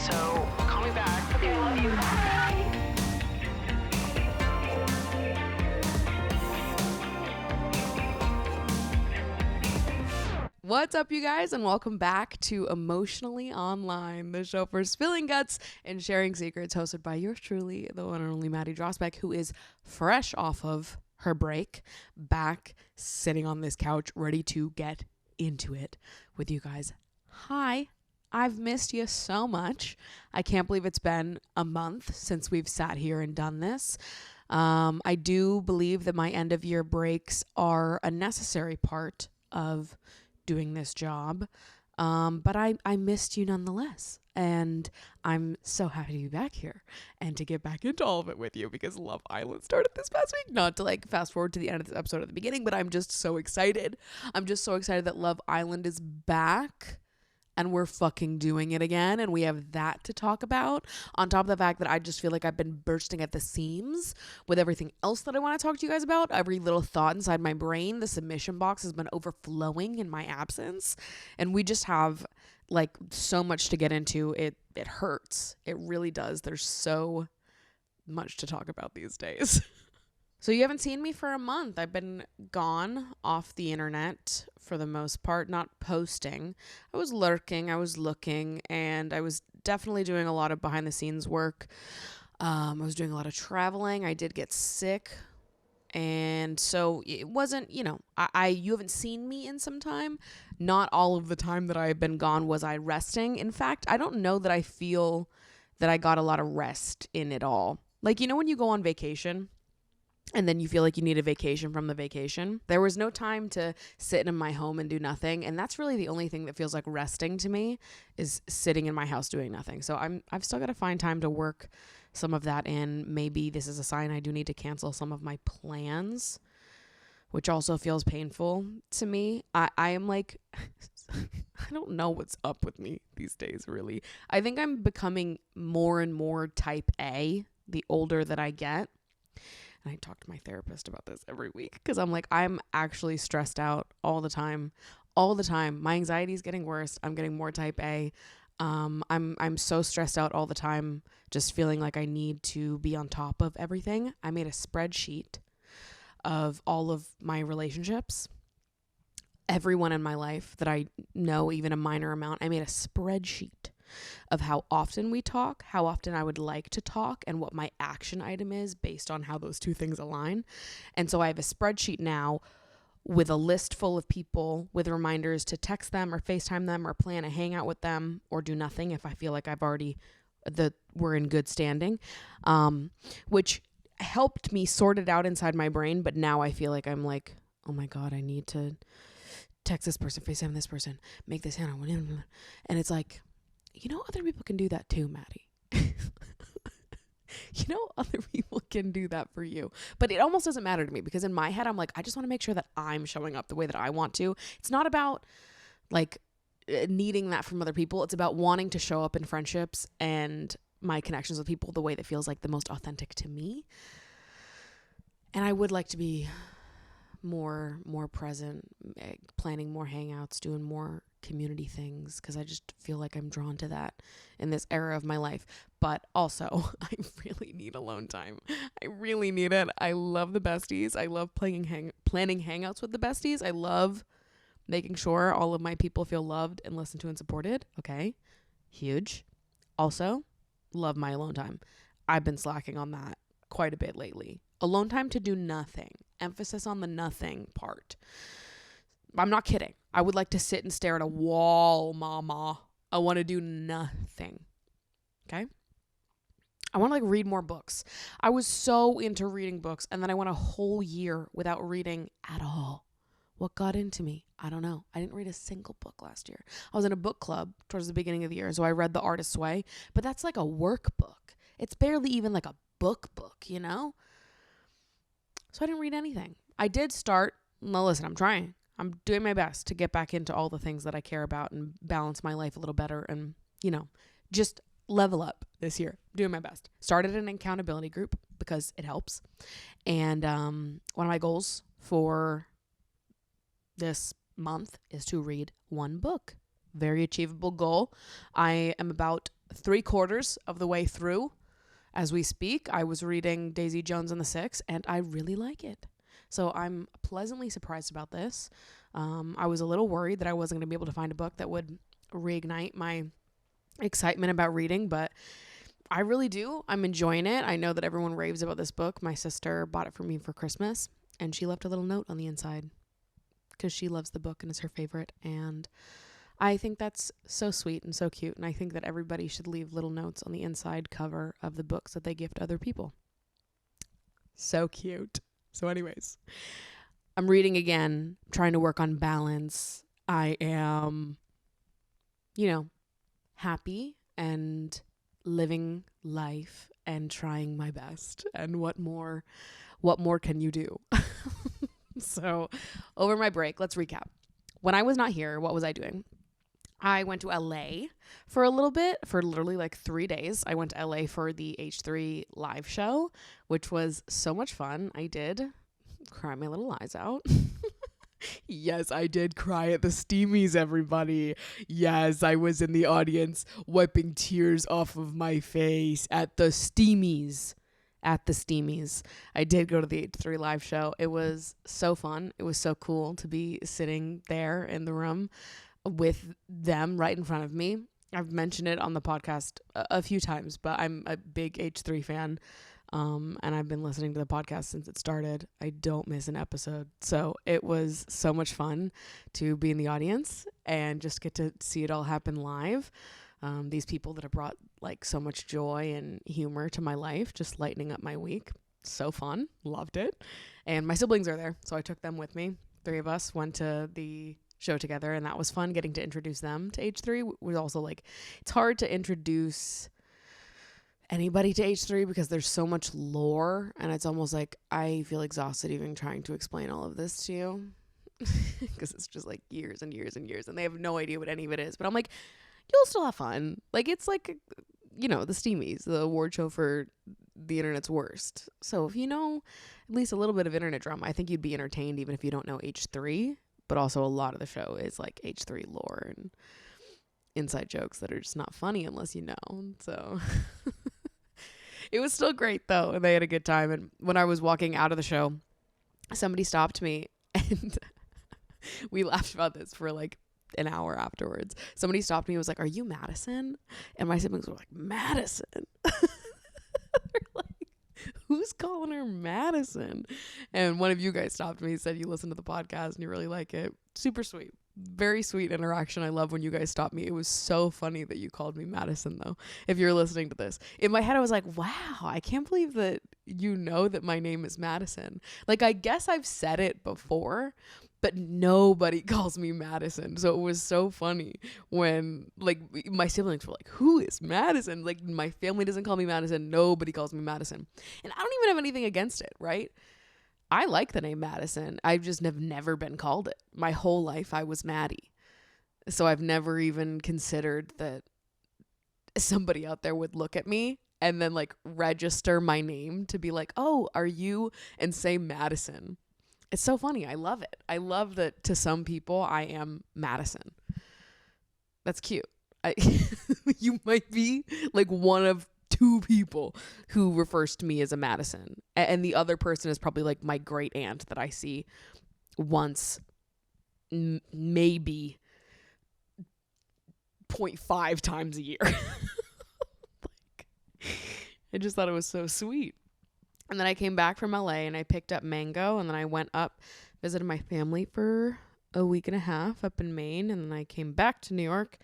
So call me back. Okay, I love you. Bye. What's up, you guys, and welcome back to Emotionally Online, the show for spilling guts and sharing secrets, hosted by yours truly, the one and only Maddie Drosbeck, who is fresh off of her break, back sitting on this couch, ready to get into it with you guys. Hi, I've missed you so much. I can't believe it's been a month since we've sat here and done this. I do believe that my end of year breaks are a necessary part of doing this job, but I missed you nonetheless, and I'm so happy to be back here and to get back into all of it with you, because Love Island started this past week. Not to like fast forward to the end of this episode at the beginning, but I'm just so excited. I'm just so excited that Love Island is back and we're fucking doing it again, and we have that to talk about, on top of the fact that I just feel like I've been bursting at the seams with everything else that I want to talk to you guys about. Every little thought inside my brain, the submission box has been overflowing in my absence, and we just have like so much to get into. It hurts. It really does. There's so much to talk about these days. So you haven't seen me for a month. I've been gone off the internet for the most part, not posting. I was lurking, I was looking, and I was definitely doing a lot of behind the scenes work. I was doing a lot of traveling. I did get sick. And so it wasn't, you haven't seen me in some time. Not all of the time that I've been gone was I resting. In fact, I don't know that I feel that I got a lot of rest in it all. Like, when you go on vacation and then you feel like you need a vacation from the vacation. There was no time to sit in my home and do nothing. And that's really the only thing that feels like resting to me, is sitting in my house doing nothing. So I've still got to find time to work some of that in. Maybe this is a sign I do need to cancel some of my plans, which also feels painful to me. I am like, I don't know what's up with me these days, really. I think I'm becoming more and more type A the older that I get. And I talk to my therapist about this every week, because I'm like, I'm actually stressed out all the time. My anxiety is getting worse. I'm getting more type A. I'm so stressed out all the time, just feeling like I need to be on top of everything. I made a spreadsheet of all of my relationships, everyone in my life that I know, even a minor amount. I made a spreadsheet of how often we talk, how often I would like to talk, and what my action item is based on how those two things align. And so I have a spreadsheet now with a list full of people, with reminders to text them or FaceTime them or plan a hangout with them or do nothing if I feel like we're in good standing, which helped me sort it out inside my brain. But now I feel like I'm like, oh my God, I need to text this person, FaceTime this person, make this hangout. And it's like, other people can do that too, Maddie. Other people can do that for you. But it almost doesn't matter to me, because in my head, I'm like, I just want to make sure that I'm showing up the way that I want to. It's not about like needing that from other people. It's about wanting to show up in friendships and my connections with people the way that feels like the most authentic to me. And I would like to be more present, planning more hangouts, doing more community things, because I just feel like I'm drawn to that in this era of my life. But also, I really need alone time. I really need it. I love the besties. I love planning hangouts with the besties. I love making sure all of my people feel loved and listened to and supported. Okay, huge. Also, love my alone time. I've been slacking on that quite a bit lately. Alone time to do nothing. Emphasis on the nothing part. I'm not kidding. I would like to sit and stare at a wall, mama. I want to do nothing. Okay? I want to read more books. I was so into reading books, and then I went a whole year without reading at all. What got into me? I don't know. I didn't read a single book last year. I was in a book club towards the beginning of the year, so I read The Artist's Way, but that's like a workbook. It's barely even like a book, So I didn't read anything. I did start, no, listen, I'm trying. I'm doing my best to get back into all the things that I care about and balance my life a little better and, just level up this year. Doing my best. Started an accountability group because it helps. And one of my goals for this month is to read one book. Very achievable goal. I am about 3/4 of the way through as we speak. I was reading Daisy Jones and the Six, and I really like it. So I'm pleasantly surprised about this. I was a little worried that I wasn't going to be able to find a book that would reignite my excitement about reading, but I really do. I'm enjoying it. I know that everyone raves about this book. My sister bought it for me for Christmas, and she left a little note on the inside because she loves the book and is her favorite. And I think that's so sweet and so cute. And I think that everybody should leave little notes on the inside cover of the books that they gift other people. So cute. So anyways, I'm reading again, trying to work on balance. I am, happy and living life and trying my best. And what more can you do? So over my break, let's recap. When I was not here, what was I doing? I went to LA for a little bit, for literally like 3 days. I went to LA for the H3 live show, which was so much fun. I did cry my little eyes out. Yes, I did cry at the Steamies, everybody. Yes, I was in the audience wiping tears off of my face at the Steamies. I did go to the H3 live show. It was so fun. It was so cool to be sitting there in the room with them right in front of me. I've mentioned it on the podcast a few times, but I'm a big H3 fan. And I've been listening to the podcast since it started. I don't miss an episode. So it was so much fun to be in the audience and just get to see it all happen live. These people that have brought like so much joy and humor to my life, just lightening up my week. So fun. Loved it. And my siblings are there, so I took them with me. 3 of us went to the show together, and that was fun getting to introduce them to H3. Was also like, it's hard to introduce anybody to H3 because there's so much lore, and it's almost like I feel exhausted even trying to explain all of this to you because it's just like years and years and years, and they have no idea what any of it is. But I'm like, you'll still have fun. Like, it's like, the Steamies, the award show for the internet's worst. So if you know at least a little bit of internet drama, I think you'd be entertained even if you don't know H3. But also a lot of the show is like H3 lore and inside jokes that are just not funny unless you know. So it was still great though, and they had a good time. And when I was walking out of the show, somebody stopped me, and we laughed about this for like an hour afterwards. Somebody stopped me and was like, "Are you Madison?" And my siblings were like, "Madison?" They're like, "Who's calling her Madison?" And one of you guys stopped me and said you listen to the podcast and you really like it. Super sweet. Very sweet interaction. I love when you guys stop me. It was so funny that you called me Madison, though. If you're listening to this, in my head I was like, wow, I can't believe that you know that my name is Madison. Like, I guess I've said it before, but nobody calls me Madison. So it was so funny when like my siblings were like, who is Madison? Like, my family doesn't call me Madison. Nobody calls me Madison. And I don't even have anything against it, right? I like the name Madison. I just have never been called it. My whole life I was Maddie. So I've never even considered that somebody out there would look at me and then like register my name to be like, oh, are you? And say Madison. It's so funny. I love it. I love that to some people I am Madison. That's cute. You might be like one of 2 people who refers to me as a Madison, and the other person is probably like my great aunt that I see once, maybe 0.5 times a year. Like, I just thought it was so sweet. And then I came back from LA and I picked up Mango, and then I went up, visited my family for a week and a half up in Maine, and then I came back to New York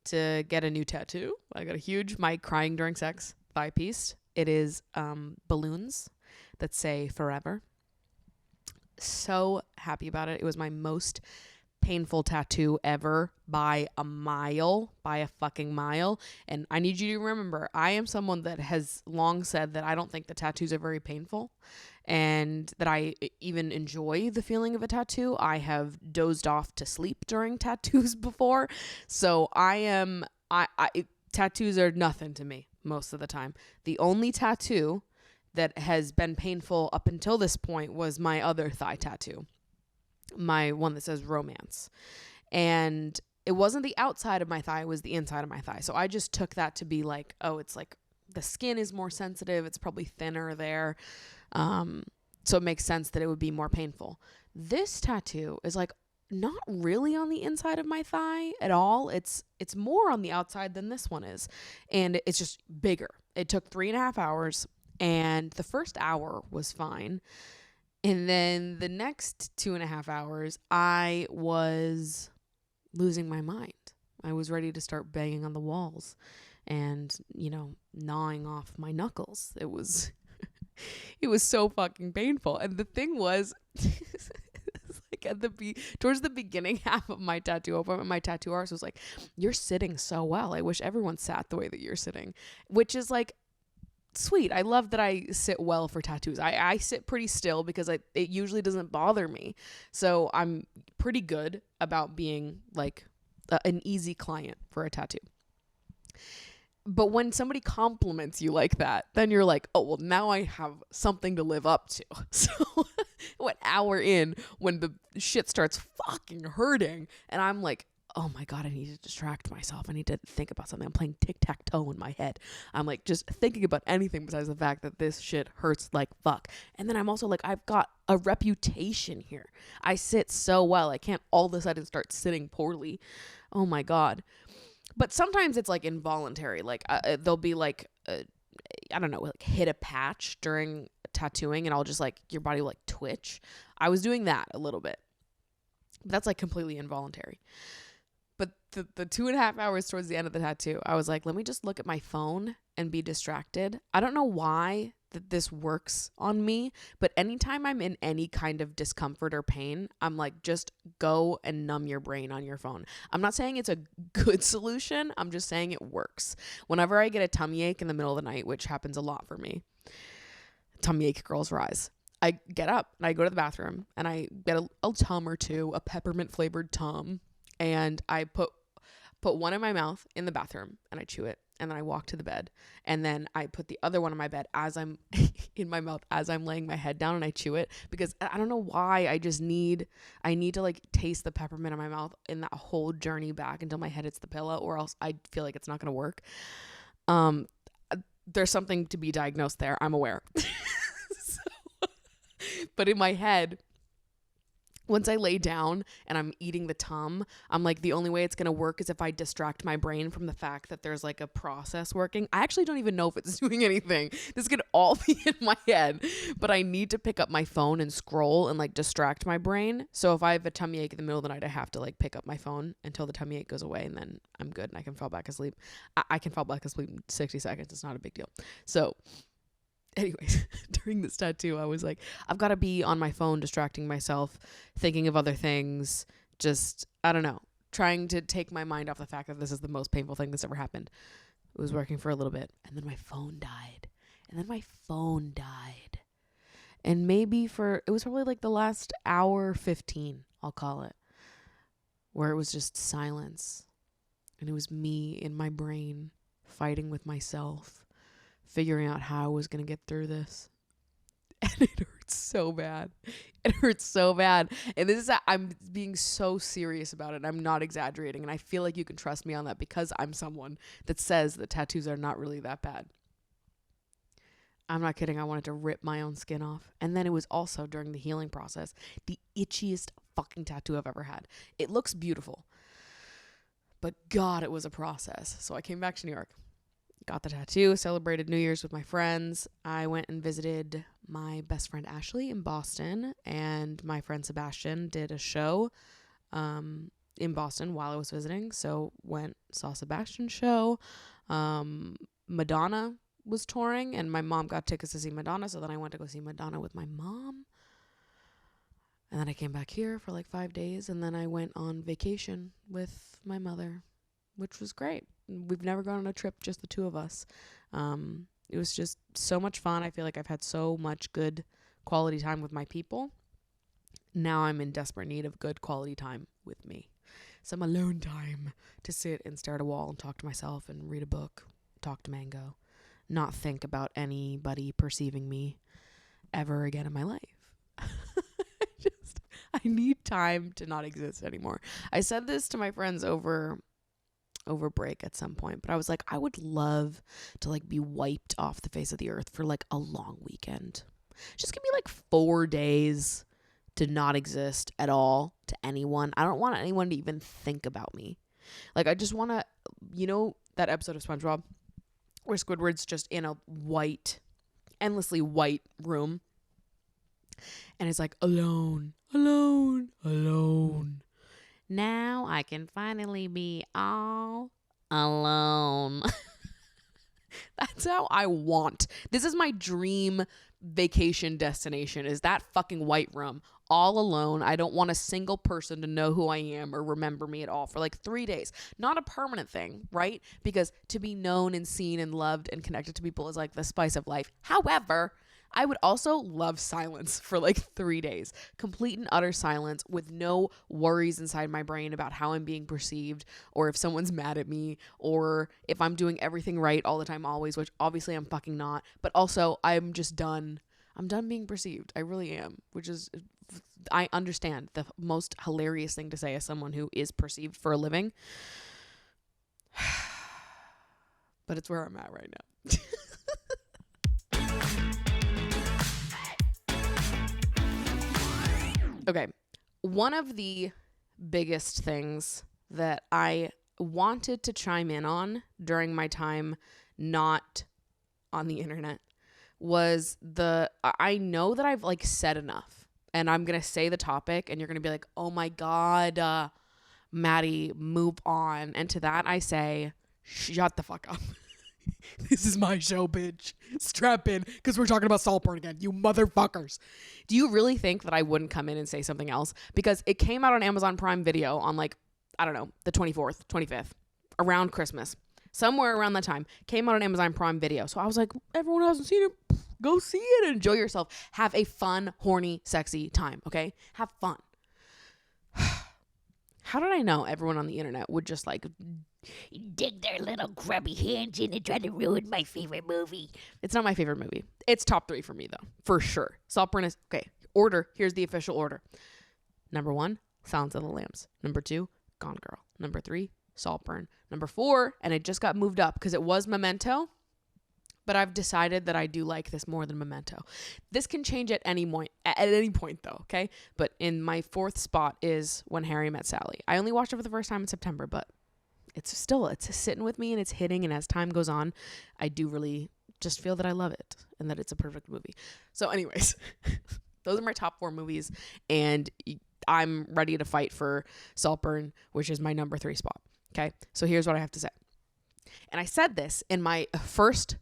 to get a new tattoo. I got a huge My Crying During Sex thigh piece. It is balloons that say forever. So happy about it. It was my most painful tattoo ever by a fucking mile. And I need you to remember, I am someone that has long said that I don't think the tattoos are very painful, and that I even enjoy the feeling of a tattoo. I have dozed off to sleep during tattoos before. So tattoos are nothing to me most of the time. The only tattoo that has been painful up until this point was my other thigh tattoo. My one that says romance. And it wasn't the outside of my thigh, it was the inside of my thigh. So I just took that to be like, oh, it's like the skin is more sensitive. It's probably thinner there. So it makes sense that it would be more painful. This tattoo is like not really on the inside of my thigh at all. It's more on the outside than this one is. And it's just bigger. It took 3.5 hours, and the first hour was fine. And then the next 2.5 hours, I was losing my mind. I was ready to start banging on the walls and, gnawing off my knuckles. It was so fucking painful. And the thing was, like towards the beginning half of my tattoo appointment, my tattoo artist was like, "You're sitting so well. I wish everyone sat the way that you're sitting," which is like sweet. I love that I sit well for tattoos. I sit pretty still because it usually doesn't bother me. So I'm pretty good about being like an easy client for a tattoo. But when somebody compliments you like that, then you're like, oh, well, now I have something to live up to. So an hour in, when the shit starts fucking hurting, and I'm like, oh my God, I need to distract myself. I need to think about something. I'm playing tic-tac-toe in my head. I'm like just thinking about anything besides the fact that this shit hurts like fuck. And then I'm also like, I've got a reputation here. I sit so well. I can't all of a sudden start sitting poorly. Oh my God. But sometimes it's like involuntary. Like they'll be like, I don't know, like hit a patch during tattooing and I'll just like, your body will like twitch. I was doing that a little bit. That's like completely involuntary. But the 2.5 hours towards the end of the tattoo, I was like, let me just look at my phone and be distracted. I don't know why that this works on me, but anytime I'm in any kind of discomfort or pain, I'm like, just go and numb your brain on your phone. I'm not saying it's a good solution. I'm just saying it works. Whenever I get a tummy ache in the middle of the night, which happens a lot for me, tummy ache girls rise. I get up and I go to the bathroom and I get a Tum or two, a peppermint flavored Tum. And I put one in my mouth in the bathroom and I chew it. And then I walk to the bed. And then I put the other one in my bed as I'm in my mouth as I'm laying my head down and I chew it. Because I don't know why. I need to like taste the peppermint in my mouth in that whole journey back until my head hits the pillow, or else I feel like it's not going to work. There's something to be diagnosed there. I'm aware. But in my head, once I lay down and I'm eating the Tum, I'm like, the only way it's going to work is if I distract my brain from the fact that there's like a process working. I actually don't even know if it's doing anything. This could all be in my head, but I need to pick up my phone and scroll and like distract my brain. So if I have a tummy ache in the middle of the night, I have to like pick up my phone until the tummy ache goes away, and then I'm good and I can fall back asleep. I can fall back asleep in 60 seconds. It's not a big deal. So anyways, during this tattoo, I was like, I've got to be on my phone, distracting myself, thinking of other things, just, I don't know, trying to take my mind off the fact that this is the most painful thing that's ever happened. It was working for a little bit, and then my phone died. And maybe it was probably like the last hour 15, I'll call it, where it was just silence. And it was me in my brain fighting with myself, figuring out how I was going to get through this. And it hurts so bad. And I'm being so serious about it. I'm not exaggerating. And I feel like you can trust me on that because I'm someone that says that tattoos are not really that bad. I'm not kidding. I wanted to rip my own skin off. And then it was also during the healing process, the itchiest fucking tattoo I've ever had. It looks beautiful, but God, it was a process. So I came back to New York, got the tattoo, celebrated New Year's with my friends. I went and visited my best friend Ashley in Boston, and my friend Sebastian did a show in Boston while I was visiting. So saw Sebastian's show. Madonna was touring, and my mom got tickets to see Madonna, so then I went to go see Madonna with my mom. And then I came back here for like 5 days, and then I went on vacation with my mother, which was great. We've never gone on a trip, just the two of us. It was just so much fun. I feel like I've had so much good quality time with my people. Now I'm in desperate need of good quality time with me. Some alone time to sit and stare at a wall and talk to myself and read a book, talk to Mango, not think about anybody perceiving me ever again in my life. I need time to not exist anymore. I said this to my friends over break at some point, but I was like, I would love to like be wiped off the face of the earth for like a long weekend. Just give me like 4 days to not exist at all to anyone. I don't want anyone to even think about me. Like, I just want to, you know, that episode of SpongeBob where Squidward's just in a white, endlessly white room, and it's like, alone, alone, alone. Now I can finally be all alone. That's how I want. This is my dream vacation destination, is that fucking white room, all alone. I don't want a single person to know who I am or remember me at all for like 3 days. Not a permanent thing, right? Because to be known and seen and loved and connected to people is like the spice of life. However, I would also love silence for like 3 days. Complete and utter silence with no worries inside my brain about how I'm being perceived or if someone's mad at me or if I'm doing everything right all the time always, which obviously I'm fucking not. But also I'm just done. I'm done being perceived. I really am, which is, I understand, the most hilarious thing to say as someone who is perceived for a living. But it's where I'm at right now. Okay, one of the biggest things that I wanted to chime in on during my time not on the internet was I know that I've like said enough, and I'm going to say the topic and you're going to be like, oh my God, Maddie, move on. And to that I say, shut the fuck up. This is my show, bitch. Strap in, because we're talking about saltburn again, you motherfuckers. Do you really think that I wouldn't come in and say something else? Because it came out on Amazon Prime Video on like, I don't know, the 24th, 25th, around Christmas. Somewhere around that time, came out on Amazon Prime Video. So I was like, everyone who hasn't seen it, go see it and enjoy yourself. Have a fun, horny, sexy time, okay? Have fun. How did I know everyone on the internet would just like dig their little grubby hands in and try to ruin my favorite movie? It's not my favorite movie. It's top 3 for me though, for sure. Saltburn is, okay, order. Here's the official order. Number 1, Silence of the Lambs. Number 2, Gone Girl. Number 3, Saltburn. Number 4, and it just got moved up because it was Memento, but I've decided that I do like this more than Memento. This can change at any point though, okay? But in my 4th spot is When Harry Met Sally. I only watched it for the first time in September, but it's sitting with me and it's hitting, and as time goes on, I do really just feel that I love it and that it's a perfect movie. So anyways, those are my top 4 movies, and I'm ready to fight for Saltburn, which is my number 3 spot. Okay, so here's what I have to say. And I said this in my first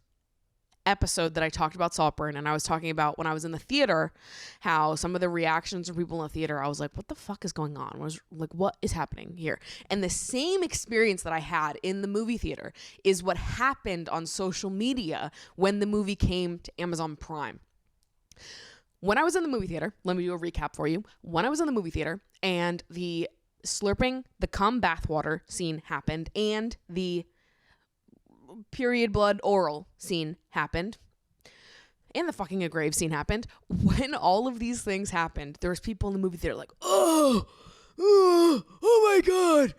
episode that I talked about Saltburn, and I was talking about when I was in the theater, how some of the reactions from people in the theater, I was like, what the fuck is going on? I was like, what is happening here? And the same experience that I had in the movie theater is what happened on social media when the movie came to Amazon Prime. When I was in the movie theater, let me do a recap for you. When I was in the movie theater and the slurping the cum bathwater scene happened and the period blood oral scene happened and the fucking a grave scene happened, when all of these things happened, there was people in the movie theater like, oh my God,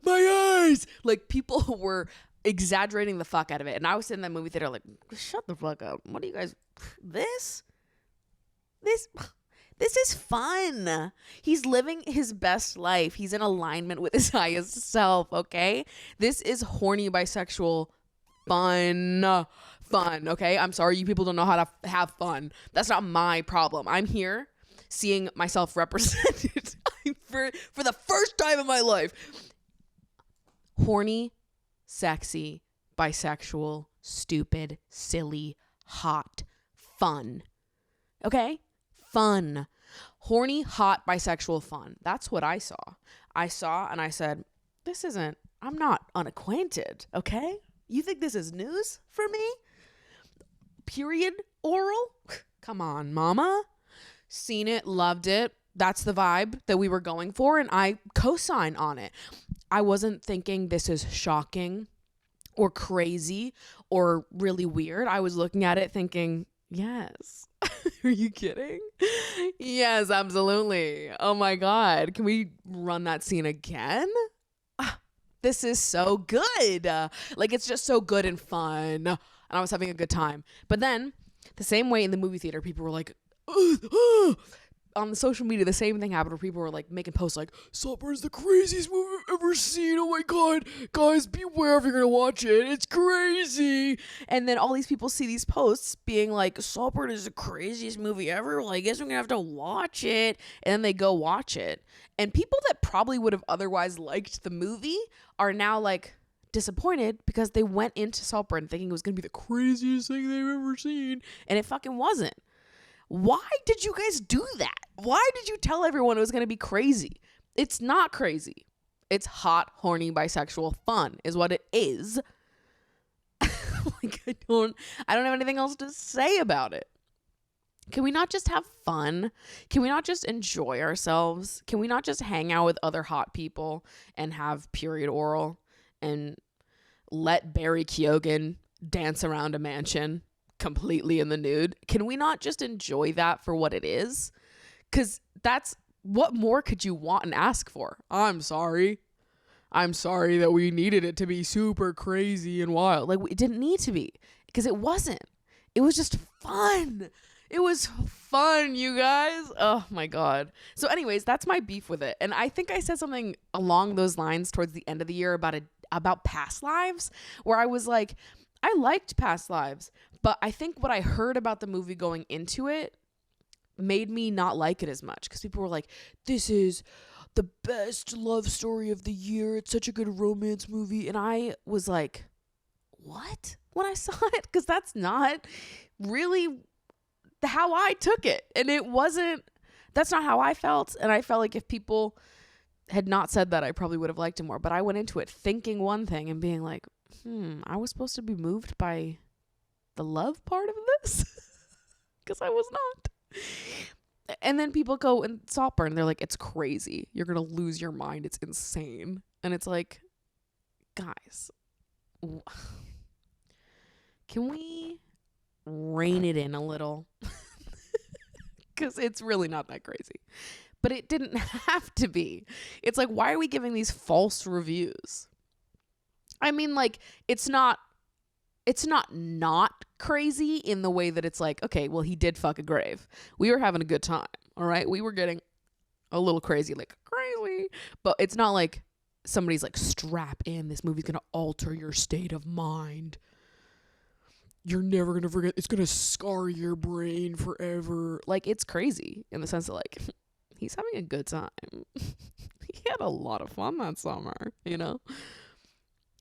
my eyes. Like, people were exaggerating the fuck out of it. And I was sitting in that movie theater like, shut the fuck up. What do you guys, this is fun. He's living his best life. He's in alignment with his highest self, okay? This is horny bisexual fun, okay? I'm sorry you people don't know how to have fun. That's not my problem. I'm here seeing myself represented for the first time in my life. Horny, sexy, bisexual, stupid, silly, hot, fun. Okay? Fun. Horny, hot, bisexual fun. That's what I saw. And I said, I'm not unacquainted, okay? You think this is news for me? Period oral? Come on, mama. Seen it, loved it. That's the vibe that we were going for, and I co-sign on it. I wasn't thinking this is shocking or crazy or really weird. I was looking at it thinking, yes. Are you kidding? Yes, absolutely. Oh my God. Can we run that scene again? This is so good. Like, it's just so good and fun. And I was having a good time. But then, the same way in the movie theater, people were like, on the social media, the same thing happened where people were like making posts like, Saltburn is the craziest movie I've ever seen. Oh my God. Guys, beware if you're going to watch it. It's crazy. And then all these people see these posts being like, Saltburn is the craziest movie ever. Well, I guess we're going to have to watch it. And then they go watch it. And people that probably would have otherwise liked the movie are now like disappointed because they went into Saltburn thinking it was going to be the craziest thing they've ever seen. And it fucking wasn't. Why did you guys do that? Why did you tell everyone it was going to be crazy? It's not crazy. It's hot, horny, bisexual fun is what it is. Like, I don't have anything else to say about it. Can we not just have fun? Can we not just enjoy ourselves? Can we not just hang out with other hot people and have period oral and let Barry Keoghan dance around a mansion completely in the nude? Can we not just enjoy that for what it is? Because that's what more could you want and ask for? I'm sorry that we needed it to be super crazy and wild. Like, it didn't need to be, because it wasn't. It was just fun. It was fun, you guys. Oh my God. So anyways, that's my beef with it. And I think I said something along those lines towards the end of the year about past lives, where I was like, I liked Past Lives, but I think what I heard about the movie going into it made me not like it as much, because people were like, this is the best love story of the year. It's such a good romance movie. And I was like, what? When I saw it? Because that's not really how I took it. And that's not how I felt. And I felt like if people had not said that, I probably would have liked it more. But I went into it thinking one thing and being like, I was supposed to be moved by the love part of this? Because I was not. And then people go and Saltburn and they're like, it's crazy. You're going to lose your mind. It's insane. And it's like, guys, can we rein it in a little? Because it's really not that crazy. But it didn't have to be. It's like, why are we giving these false reviews? I mean, like, it's not crazy in the way that it's like, okay, well, he did fuck a grave. We were having a good time, all right? We were getting a little crazy, like crazy. But it's not like somebody's like, strap in, this movie's going to alter your state of mind. You're never going to forget. It's going to scar your brain forever. Like, it's crazy in the sense that, like, he's having a good time. He had a lot of fun that summer, you know?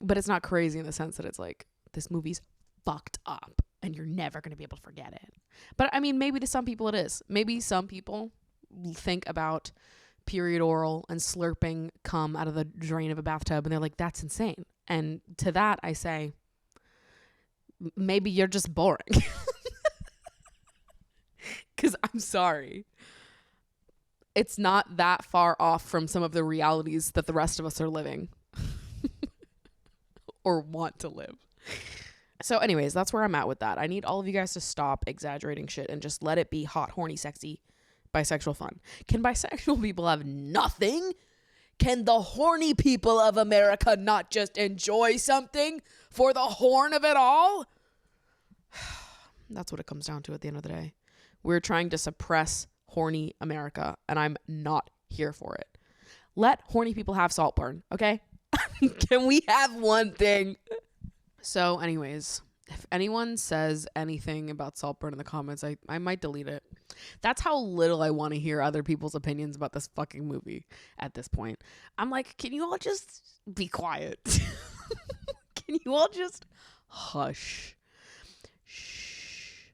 But it's not crazy in the sense that it's like, this movie's fucked up and you're never going to be able to forget it. But I mean, maybe to some people it is. Maybe some people think about period oral and slurping cum out of the drain of a bathtub and they're like, that's insane. And to that I say, maybe you're just boring. Because I'm sorry, it's not that far off from some of the realities that the rest of us are living or want to live. So anyways, that's where I'm at with that. I need all of you guys to stop exaggerating shit and just let it be hot, horny, sexy, bisexual fun. Can bisexual people have nothing? Can the horny people of America not just enjoy something for the horn of it all? That's what it comes down to at the end of the day. We're trying to suppress horny America, and I'm not here for it. Let horny people have Saltburn, okay? Can we have one thing? So anyways, if anyone says anything about Saltburn in the comments, I might delete it. That's how little I want to hear other people's opinions about this fucking movie at this point. I'm like, can you all just be quiet? Can you all just hush? Shh.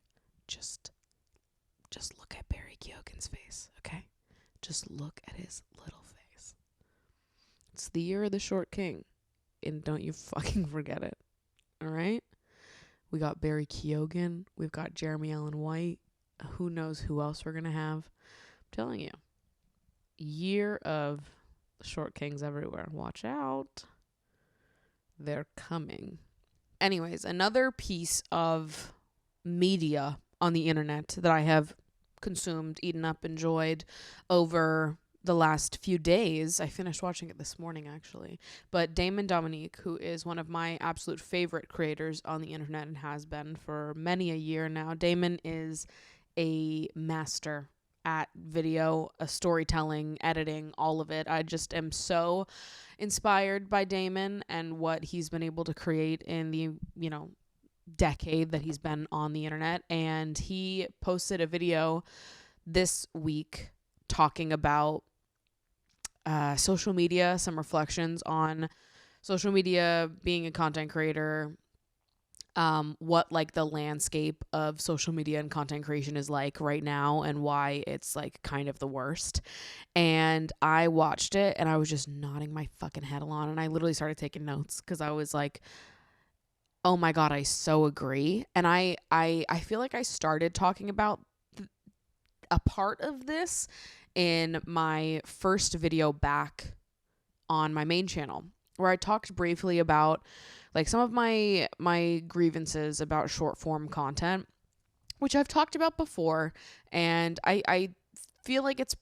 Just look at Barry Keoghan's face, okay? Just look at his little face. It's the year of the short king, and don't you fucking forget it. All right? We got Barry Keoghan. We've got Jeremy Allen White. Who knows who else we're going to have? I'm telling you. Year of short kings everywhere. Watch out. They're coming. Anyways, another piece of media on the internet that I have consumed, eaten up, enjoyed over the last few days. I finished watching it this morning, actually. But Damon Dominique, who is one of my absolute favorite creators on the internet and has been for many a year now. Damon is a master at video, storytelling, editing, all of it. I just am so inspired by Damon and what he's been able to create in the, decade that he's been on the internet. And he posted a video this week talking about social media, some reflections on social media, being a content creator, what like the landscape of social media and content creation is like right now and why it's like kind of the worst. And I watched it and I was just nodding my fucking head along, and I literally started taking notes because I was like, oh my God, I so agree. And I feel like I started talking about a part of this in my first video back on my main channel, where I talked briefly about like some of my grievances about short form content, which I've talked about before. And I feel like it's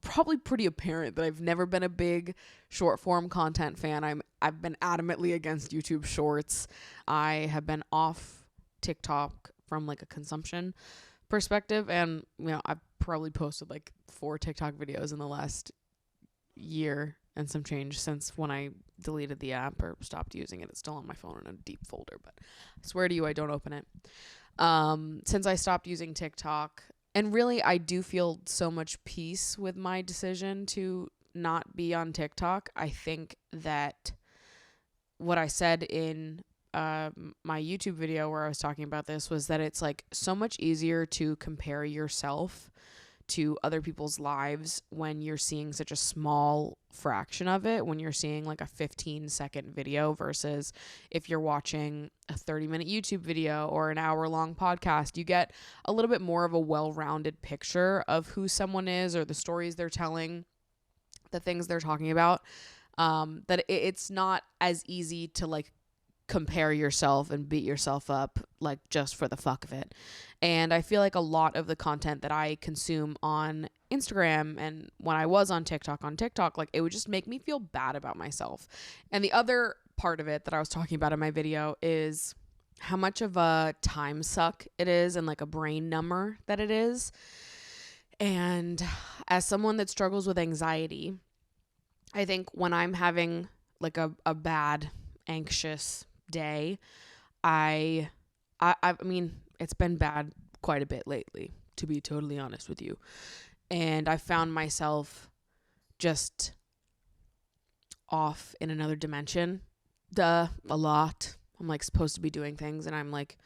probably pretty apparent that I've never been a big short form content fan. I've been adamantly against YouTube Shorts. I have been off TikTok from like a consumption perspective, and I've probably posted like 4 TikTok videos in the last year and some change since when I deleted the app or stopped using it. It's still on my phone in a deep folder, but I swear to you, I don't open it. Since I stopped using TikTok, and really I do feel so much peace with my decision to not be on TikTok. I think that what I said in my YouTube video where I was talking about this was that it's like so much easier to compare yourself to other people's lives when you're seeing such a small fraction of it, when you're seeing like a 15-second video versus if you're watching a 30-minute YouTube video or an hour-long podcast. You get a little bit more of a well-rounded picture of who someone is or the stories they're telling, the things they're talking about, that it's not as easy to like compare yourself and beat yourself up like just for the fuck of it. And I feel like a lot of the content that I consume on Instagram and when I was on TikTok, like it would just make me feel bad about myself. And the other part of it that I was talking about in my video is how much of a time suck it is and like a brain number that it is. And as someone that struggles with anxiety, I think when I'm having like a bad, anxious day, I mean, it's been bad quite a bit lately, to be totally honest with you. And I found myself just off in another dimension, a lot. I'm like supposed to be doing things and I'm like,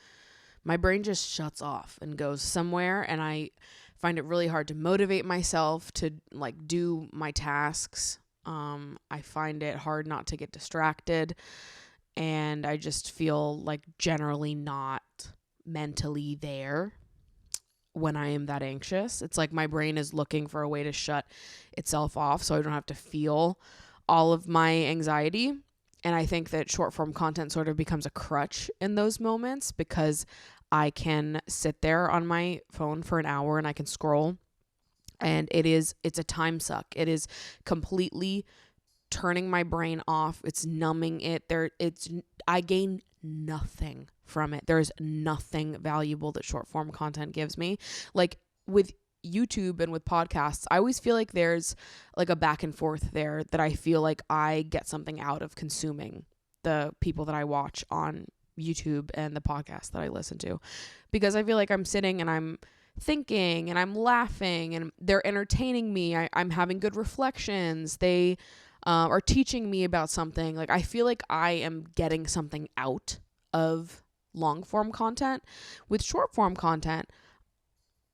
my brain just shuts off and goes somewhere, and I find it really hard to motivate myself to like do my tasks. I find it hard not to get distracted, and I just feel like generally not mentally there when I am that anxious. It's like my brain is looking for a way to shut itself off so I don't have to feel all of my anxiety. And I think that short form content sort of becomes a crutch in those moments because I can sit there on my phone for an hour and I can scroll, and it's a time suck. It is completely turning my brain off. It's numbing it. I gain nothing from it. There's nothing valuable that short form content gives me. Like with YouTube and with podcasts, I always feel like there's like a back and forth there that I feel like I get something out of consuming the people that I watch on YouTube and the podcast that I listen to, because I feel like I'm sitting and I'm thinking and I'm laughing and they're entertaining me. I'm having good reflections. They are teaching me about something. Like I feel like I am getting something out of long form content. With short form content,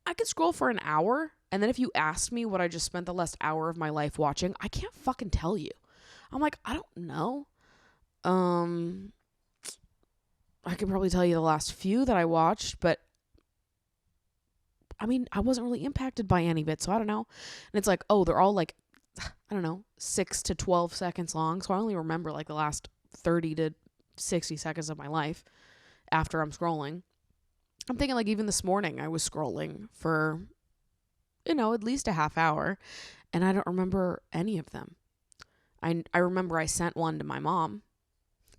I could scroll for an hour, and then if you asked me what I just spent the last hour of my life watching, I can't fucking tell you. I'm like, I don't know. I could probably tell you the last few that I watched, but I mean, I wasn't really impacted by any of it, so I don't know. And it's like, oh, they're all like, I don't know, 6 to 12 seconds long, so I only remember like the last 30 to 60 seconds of my life after I'm scrolling. I'm thinking like even this morning I was scrolling for, at least a half hour, and I don't remember any of them. I remember I sent one to my mom.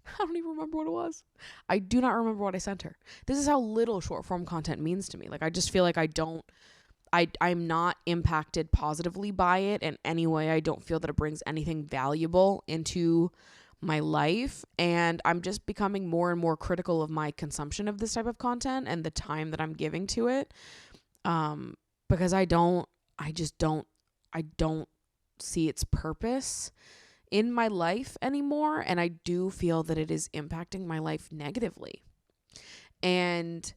I don't even remember what it was. I do not remember what I sent her. This is how little short form content means to me. Like, I just feel like I'm not impacted positively by it in any way. I don't feel that it brings anything valuable into my life. And I'm just becoming more and more critical of my consumption of this type of content and the time that I'm giving to it. Because I don't see its purpose in my life anymore, and I do feel that it is impacting my life negatively. And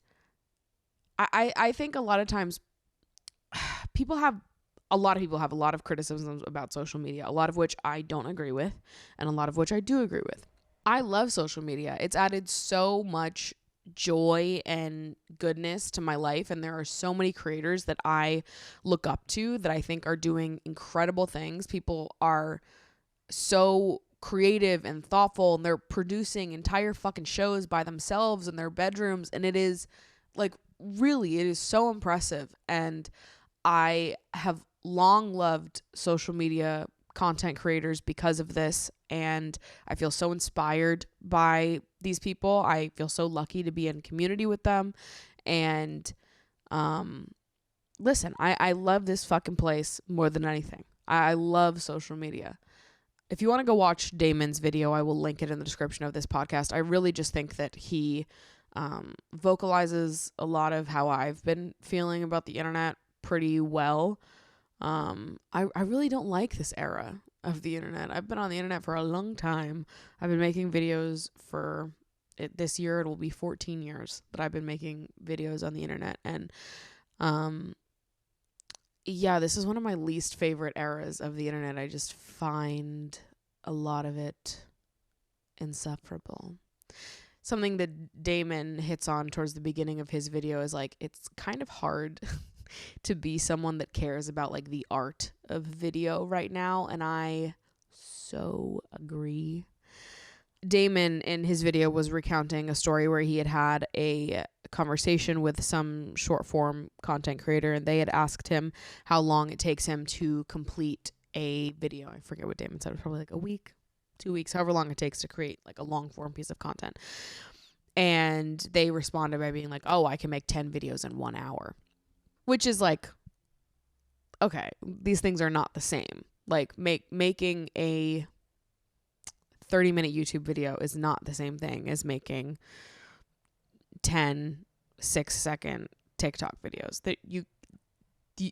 I think a lot of times a lot of people have a lot of criticisms about social media, a lot of which I don't agree with, and a lot of which I do agree with. I love social media. It's added so much joy and goodness to my life, and there are so many creators that I look up to that I think are doing incredible things. People are so creative and thoughtful, and they're producing entire fucking shows by themselves in their bedrooms, and it is like, really, it is so impressive. And I have long loved social media content creators because of this, and I feel so inspired by these people. I feel so lucky to be in community with them. And listen, I love this fucking place more than anything. I love social media. If you want to go watch Damon's video, I will link it in the description of this podcast. I really just think that he vocalizes a lot of how I've been feeling about the internet pretty well. I really don't like this era of the internet. I've been on the internet for a long time. I've been making videos for this year. It will be 14 years that I've been making videos on the internet. And yeah, this is one of my least favorite eras of the internet. I just find a lot of it insufferable. Something that Damon hits on towards the beginning of his video is like, it's kind of hard to be someone that cares about like the art of video right now. And I so agree. Damon in his video was recounting a story where he had a conversation with some short form content creator, and they had asked him how long it takes him to complete a video. I forget what Damon said. It was probably like a week, 2 weeks, however long it takes to create like a long form piece of content. And they responded by being like, oh, I can make 10 videos in 1 hour, which is like, okay, these things are not the same. Like making a 30-minute YouTube video is not the same thing as making 10 6-second TikTok videos. That you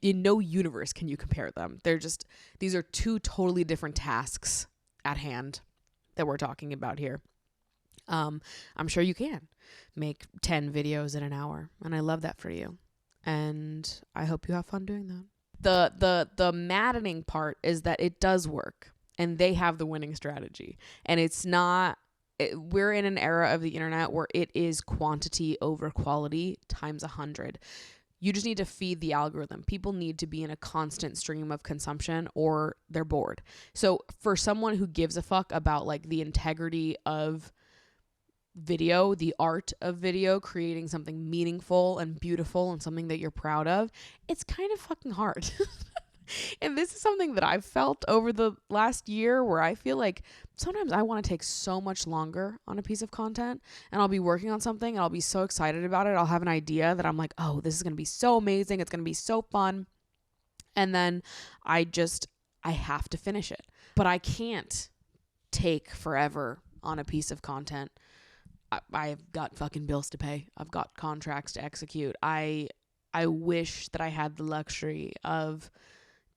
in no universe can you compare them. These are two totally different tasks at hand that we're talking about here. I'm sure you can make 10 videos in an hour, and I love that for you. And I hope you have fun doing that. The maddening part is that it does work, and they have the winning strategy. And we're in an era of the internet where it is quantity over quality times 100. You just need to feed the algorithm. People need to be in a constant stream of consumption or they're bored. So for someone who gives a fuck about like the integrity of video, the art of video, creating something meaningful and beautiful and something that you're proud of, it's kind of fucking hard. And this is something that I've felt over the last year, where I feel like sometimes I want to take so much longer on a piece of content, and I'll be working on something and I'll be so excited about it. I'll have an idea that I'm like, oh, this is going to be so amazing. It's going to be so fun. And then I have to finish it. But I can't take forever on a piece of content. I've got fucking bills to pay. I've got contracts to execute. I wish that I had the luxury of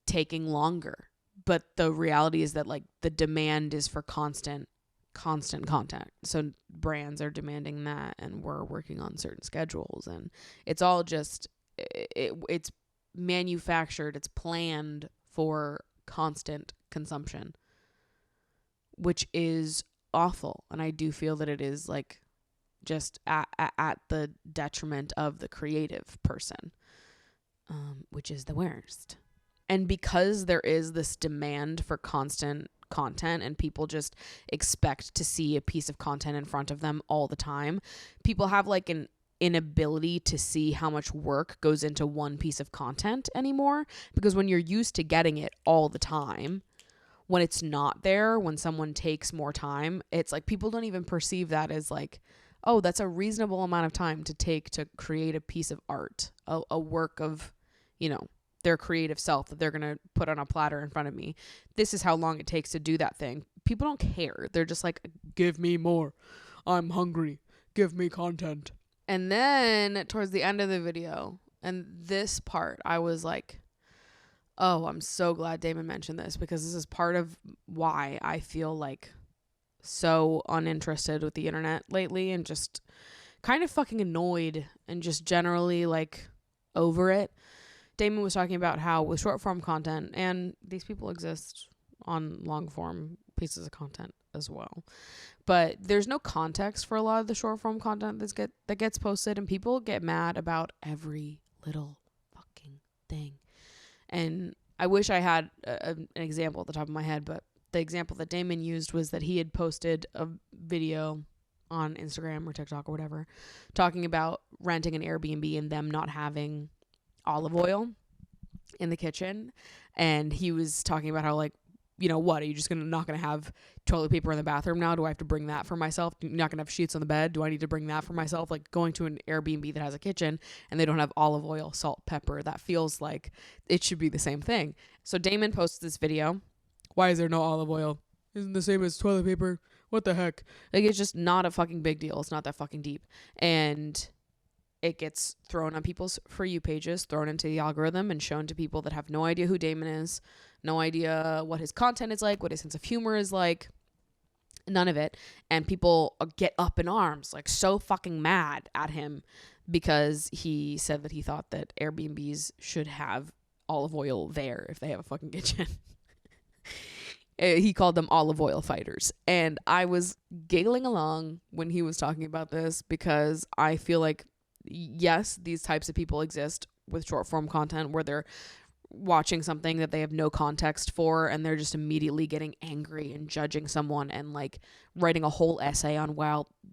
taking longer, but the reality is that like the demand is for constant content. So brands are demanding that, and we're working on certain schedules, and it's all just it's manufactured, it's planned for constant consumption, which is awful. And I do feel that it is like just at the detriment of the creative person, which is the worst. And because there is this demand for constant content, and people just expect to see a piece of content in front of them all the time, people have like an inability to see how much work goes into one piece of content anymore, because when you're used to getting it all the time, when it's not there, when someone takes more time, it's like people don't even perceive that as like, oh, that's a reasonable amount of time to take to create a piece of art, a work of, you know, their creative self that they're going to put on a platter in front of me. This is how long it takes to do that thing. People don't care. They're just like, give me more. I'm hungry. Give me content. And then towards the end of the video, and this part, I was like, oh, I'm so glad Damon mentioned this, because this is part of why I feel like so uninterested with the internet lately, and just kind of fucking annoyed and just generally like over it. Damon was talking about how with short form content, and these people exist on long form pieces of content as well, but there's no context for a lot of the short form content that gets posted, and people get mad about every little fucking thing. And I wish I had an example at the top of my head, but the example that Damon used was that he had posted a video on Instagram or TikTok or whatever talking about renting an Airbnb and them not having olive oil in the kitchen. And he was talking about how, like, you know, what, are you just not gonna have toilet paper in the bathroom now? Do I have to bring that for myself? You're not gonna have sheets on the bed? Do I need to bring that for myself? Like, going to an Airbnb that has a kitchen and they don't have olive oil, salt, pepper, that feels like it should be the same thing. So Damon posts this video. Why is there no olive oil? Isn't the same as toilet paper? What the heck? Like, it's just not a fucking big deal. It's not that fucking deep. And it gets thrown on people's For You pages, thrown into the algorithm, and shown to people that have no idea who Damon is, no idea what his content is like, what his sense of humor is like, none of it. And people get up in arms, like so fucking mad at him because he said that he thought that Airbnbs should have olive oil there if they have a fucking kitchen. He called them olive oil fighters. And I was giggling along when he was talking about this, because I feel like, yes, these types of people exist with short form content where they're watching something that they have no context for, and they're just immediately getting angry and judging someone and like writing a whole essay on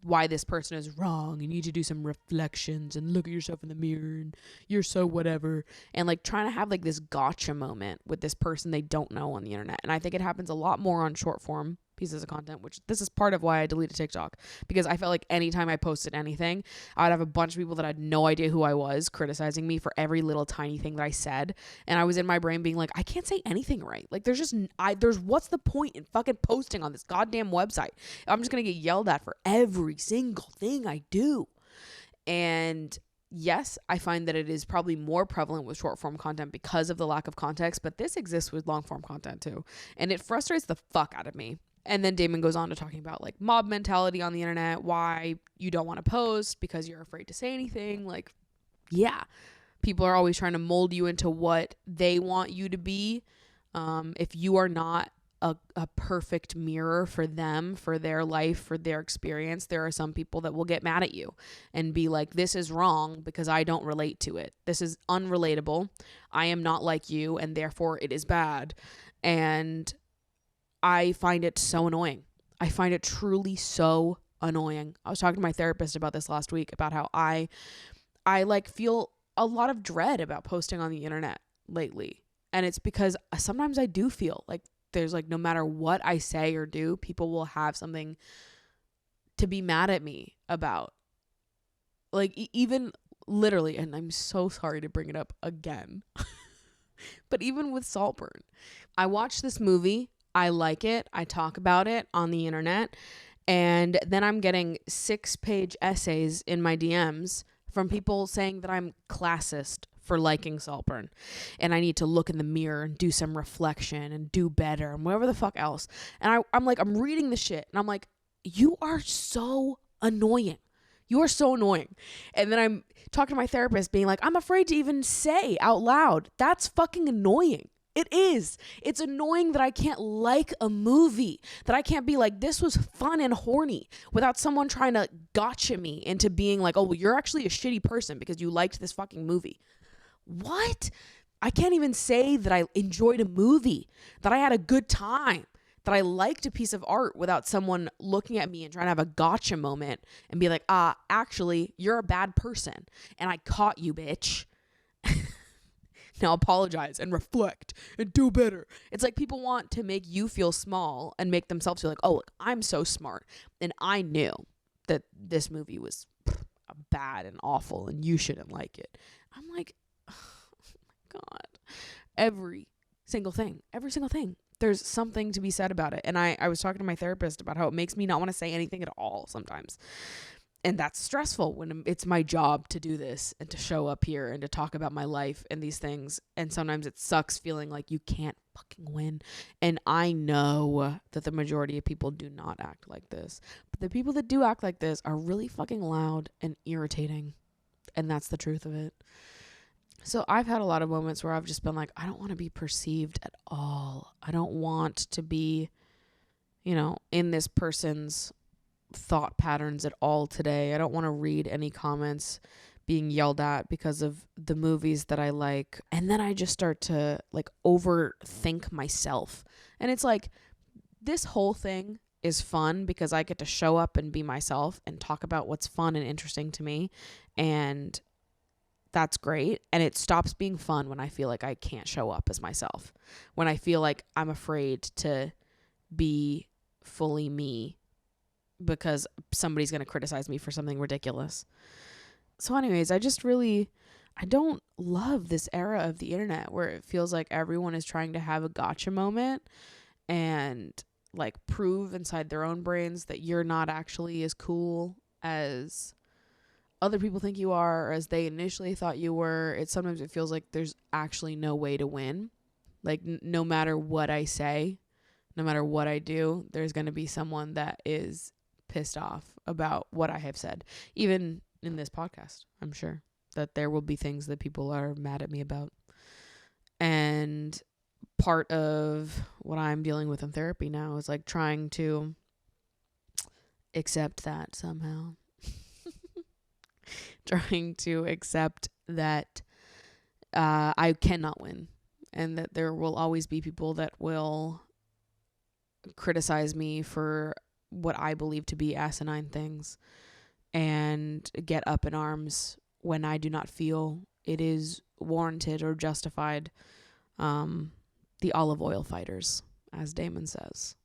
why this person is wrong. You need to do some reflections and look at yourself in the mirror and you're so whatever, and like trying to have like this gotcha moment with this person they don't know on the internet. And I think it happens a lot more on short form pieces of content, which this is part of why I deleted TikTok, because I felt like anytime I posted anything, I'd have a bunch of people that had no idea who I was criticizing me for every little tiny thing that I said. And I was in my brain being like, I can't say anything right. Like, there's what's the point in fucking posting on this goddamn website? I'm just going to get yelled at for every single thing I do. And yes, I find that it is probably more prevalent with short form content because of the lack of context, but this exists with long form content too. And it frustrates the fuck out of me. And then Damon goes on to talking about like mob mentality on the internet, why you don't want to post because you're afraid to say anything. Like, yeah, people are always trying to mold you into what they want you to be. If you are not a perfect mirror for them, for their life, for their experience, there are some people that will get mad at you and be like, this is wrong because I don't relate to it. This is unrelatable. I am not like you, and therefore it is bad. And I find it so annoying. I find it truly so annoying. I was talking to my therapist about this last week, about how I like feel a lot of dread about posting on the internet lately. And it's because sometimes I do feel like there's like, no matter what I say or do, people will have something to be mad at me about. Like, even literally, and I'm so sorry to bring it up again, but even with Saltburn, I watched this movie. I like it. I talk about it on the internet. And then I'm getting 6-page essays in my DMs from people saying that I'm classist for liking Saltburn, and I need to look in the mirror and do some reflection and do better and whatever the fuck else. And I'm like, I'm reading the shit and I'm like, you are so annoying. You are so annoying. And then I'm talking to my therapist being like, I'm afraid to even say out loud, that's fucking annoying. It is. It's annoying that I can't like a movie, that I can't be like, this was fun and horny, without someone trying to gotcha me into being like, oh, well, you're actually a shitty person because you liked this fucking movie. What? I can't even say that I enjoyed a movie, that I had a good time, that I liked a piece of art without someone looking at me and trying to have a gotcha moment and be like, actually, you're a bad person and I caught you, bitch. Now apologize and reflect and do better. It's like people want to make you feel small and make themselves feel like, oh, look, I'm so smart. And I knew that this movie was bad and awful and you shouldn't like it. I'm like, oh my God. Every single thing. There's something to be said about it. And I was talking to my therapist about how it makes me not want to say anything at all sometimes. And that's stressful when it's my job to do this and to show up here and to talk about my life and these things. And sometimes it sucks feeling like you can't fucking win. And I know that the majority of people do not act like this. But the people that do act like this are really fucking loud and irritating. And that's the truth of it. So I've had a lot of moments where I've just been like, I don't want to be perceived at all. I don't want to be, in this person's thought patterns at all today. I don't want to read any comments being yelled at because of the movies that I like. And then I just start to overthink myself. And it's like, this whole thing is fun because I get to show up and be myself and talk about what's fun and interesting to me. And that's great. And it stops being fun when I feel like I can't show up as myself. When I feel like I'm afraid to be fully me because somebody's going to criticize me for something ridiculous. So anyways, I don't love this era of the internet where it feels like everyone is trying to have a gotcha moment and prove inside their own brains that you're not actually as cool as other people think you are or as they initially thought you were. Sometimes it feels like there's actually no way to win. No matter what I say, no matter what I do, there's going to be someone that is pissed off about what I have said. Even in this podcast, I'm sure that there will be things that people are mad at me about. And part of what I'm dealing with in therapy now is trying to accept that somehow. Trying to accept that I cannot win and that there will always be people that will criticize me for what I believe to be asinine things and get up in arms when I do not feel it is warranted or justified. The olive oil fighters, as Damon says.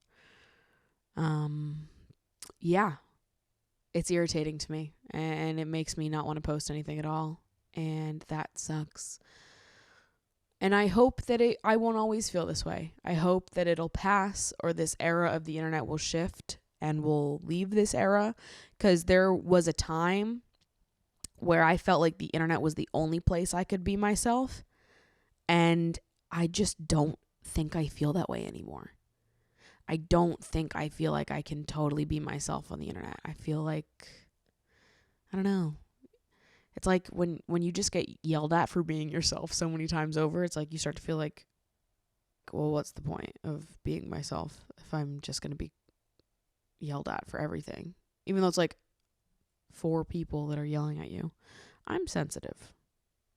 Yeah, it's irritating to me and it makes me not want to post anything at all. And that sucks. And I hope that I won't always feel this way. I hope that it'll pass or this era of the internet will shift and we'll leave this era, because there was a time where I felt like the internet was the only place I could be myself. And I just don't think I feel that way anymore. I don't think I feel like I can totally be myself on the internet. I feel like, I don't know. It's like when you just get yelled at for being yourself so many times over, it's like you start to feel like, well, what's the point of being myself if I'm just going to be yelled at for everything? Even though it's 4 people that are yelling at you. I'm sensitive.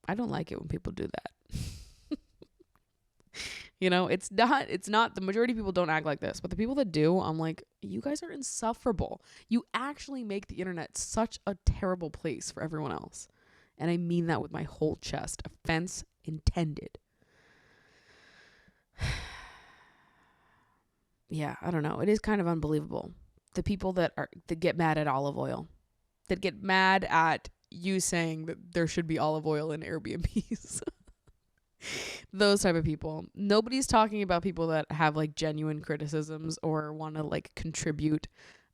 I don't like it when people do that. It's not, the majority of people don't act like this, but the people that do, I'm like, you guys are insufferable. You actually make the internet such a terrible place for everyone else. And I mean that with my whole chest. Offense intended. Yeah, I don't know. It is kind of unbelievable. The people that get mad at olive oil, that get mad at you saying that there should be olive oil in Airbnbs. Those type of people. Nobody's talking about people that have genuine criticisms or want to contribute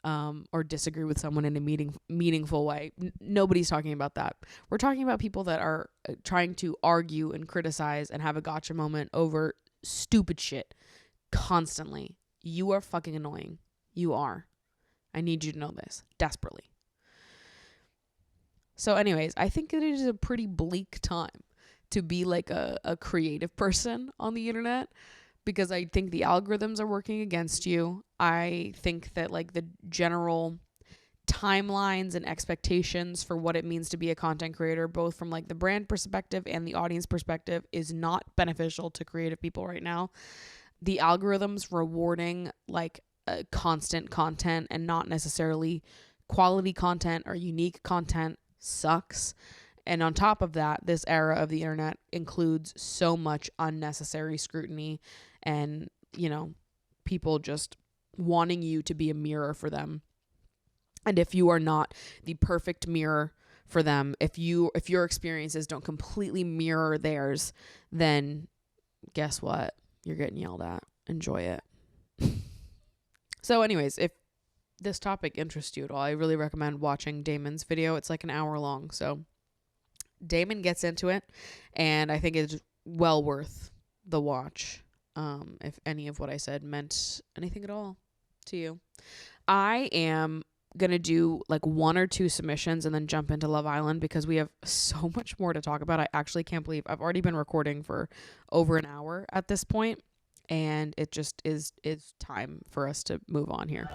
or disagree with someone in a meaningful way. Nobody's talking about that. We're talking about people that are trying to argue and criticize and have a gotcha moment over stupid shit constantly. You are fucking annoying. You are. I need you to know this desperately. So anyways, I think it is a pretty bleak time to be a creative person on the internet, because I think the algorithms are working against you. I think that the general timelines and expectations for what it means to be a content creator, both from the brand perspective and the audience perspective, is not beneficial to creative people right now. the algorithms rewarding like constant content and not necessarily quality content or unique content sucks. And on top of that, this era of the internet includes so much unnecessary scrutiny and, you know, people just wanting you to be a mirror for them. And if you are not the perfect mirror for them, if your experiences don't completely mirror theirs, then guess what? You're getting yelled at. Enjoy it. So anyways, if this topic interests you at all, I really recommend watching Damon's video. It's like an hour long. So Damon gets into it, and I think it's well worth the watch. If any of what I said meant anything at all to you. I am going to do like 1 or 2 submissions and then jump into Love Island because we have so much more to talk about. I actually can't believe I've already been recording for over an hour at this point, and it just is time for us to move on here.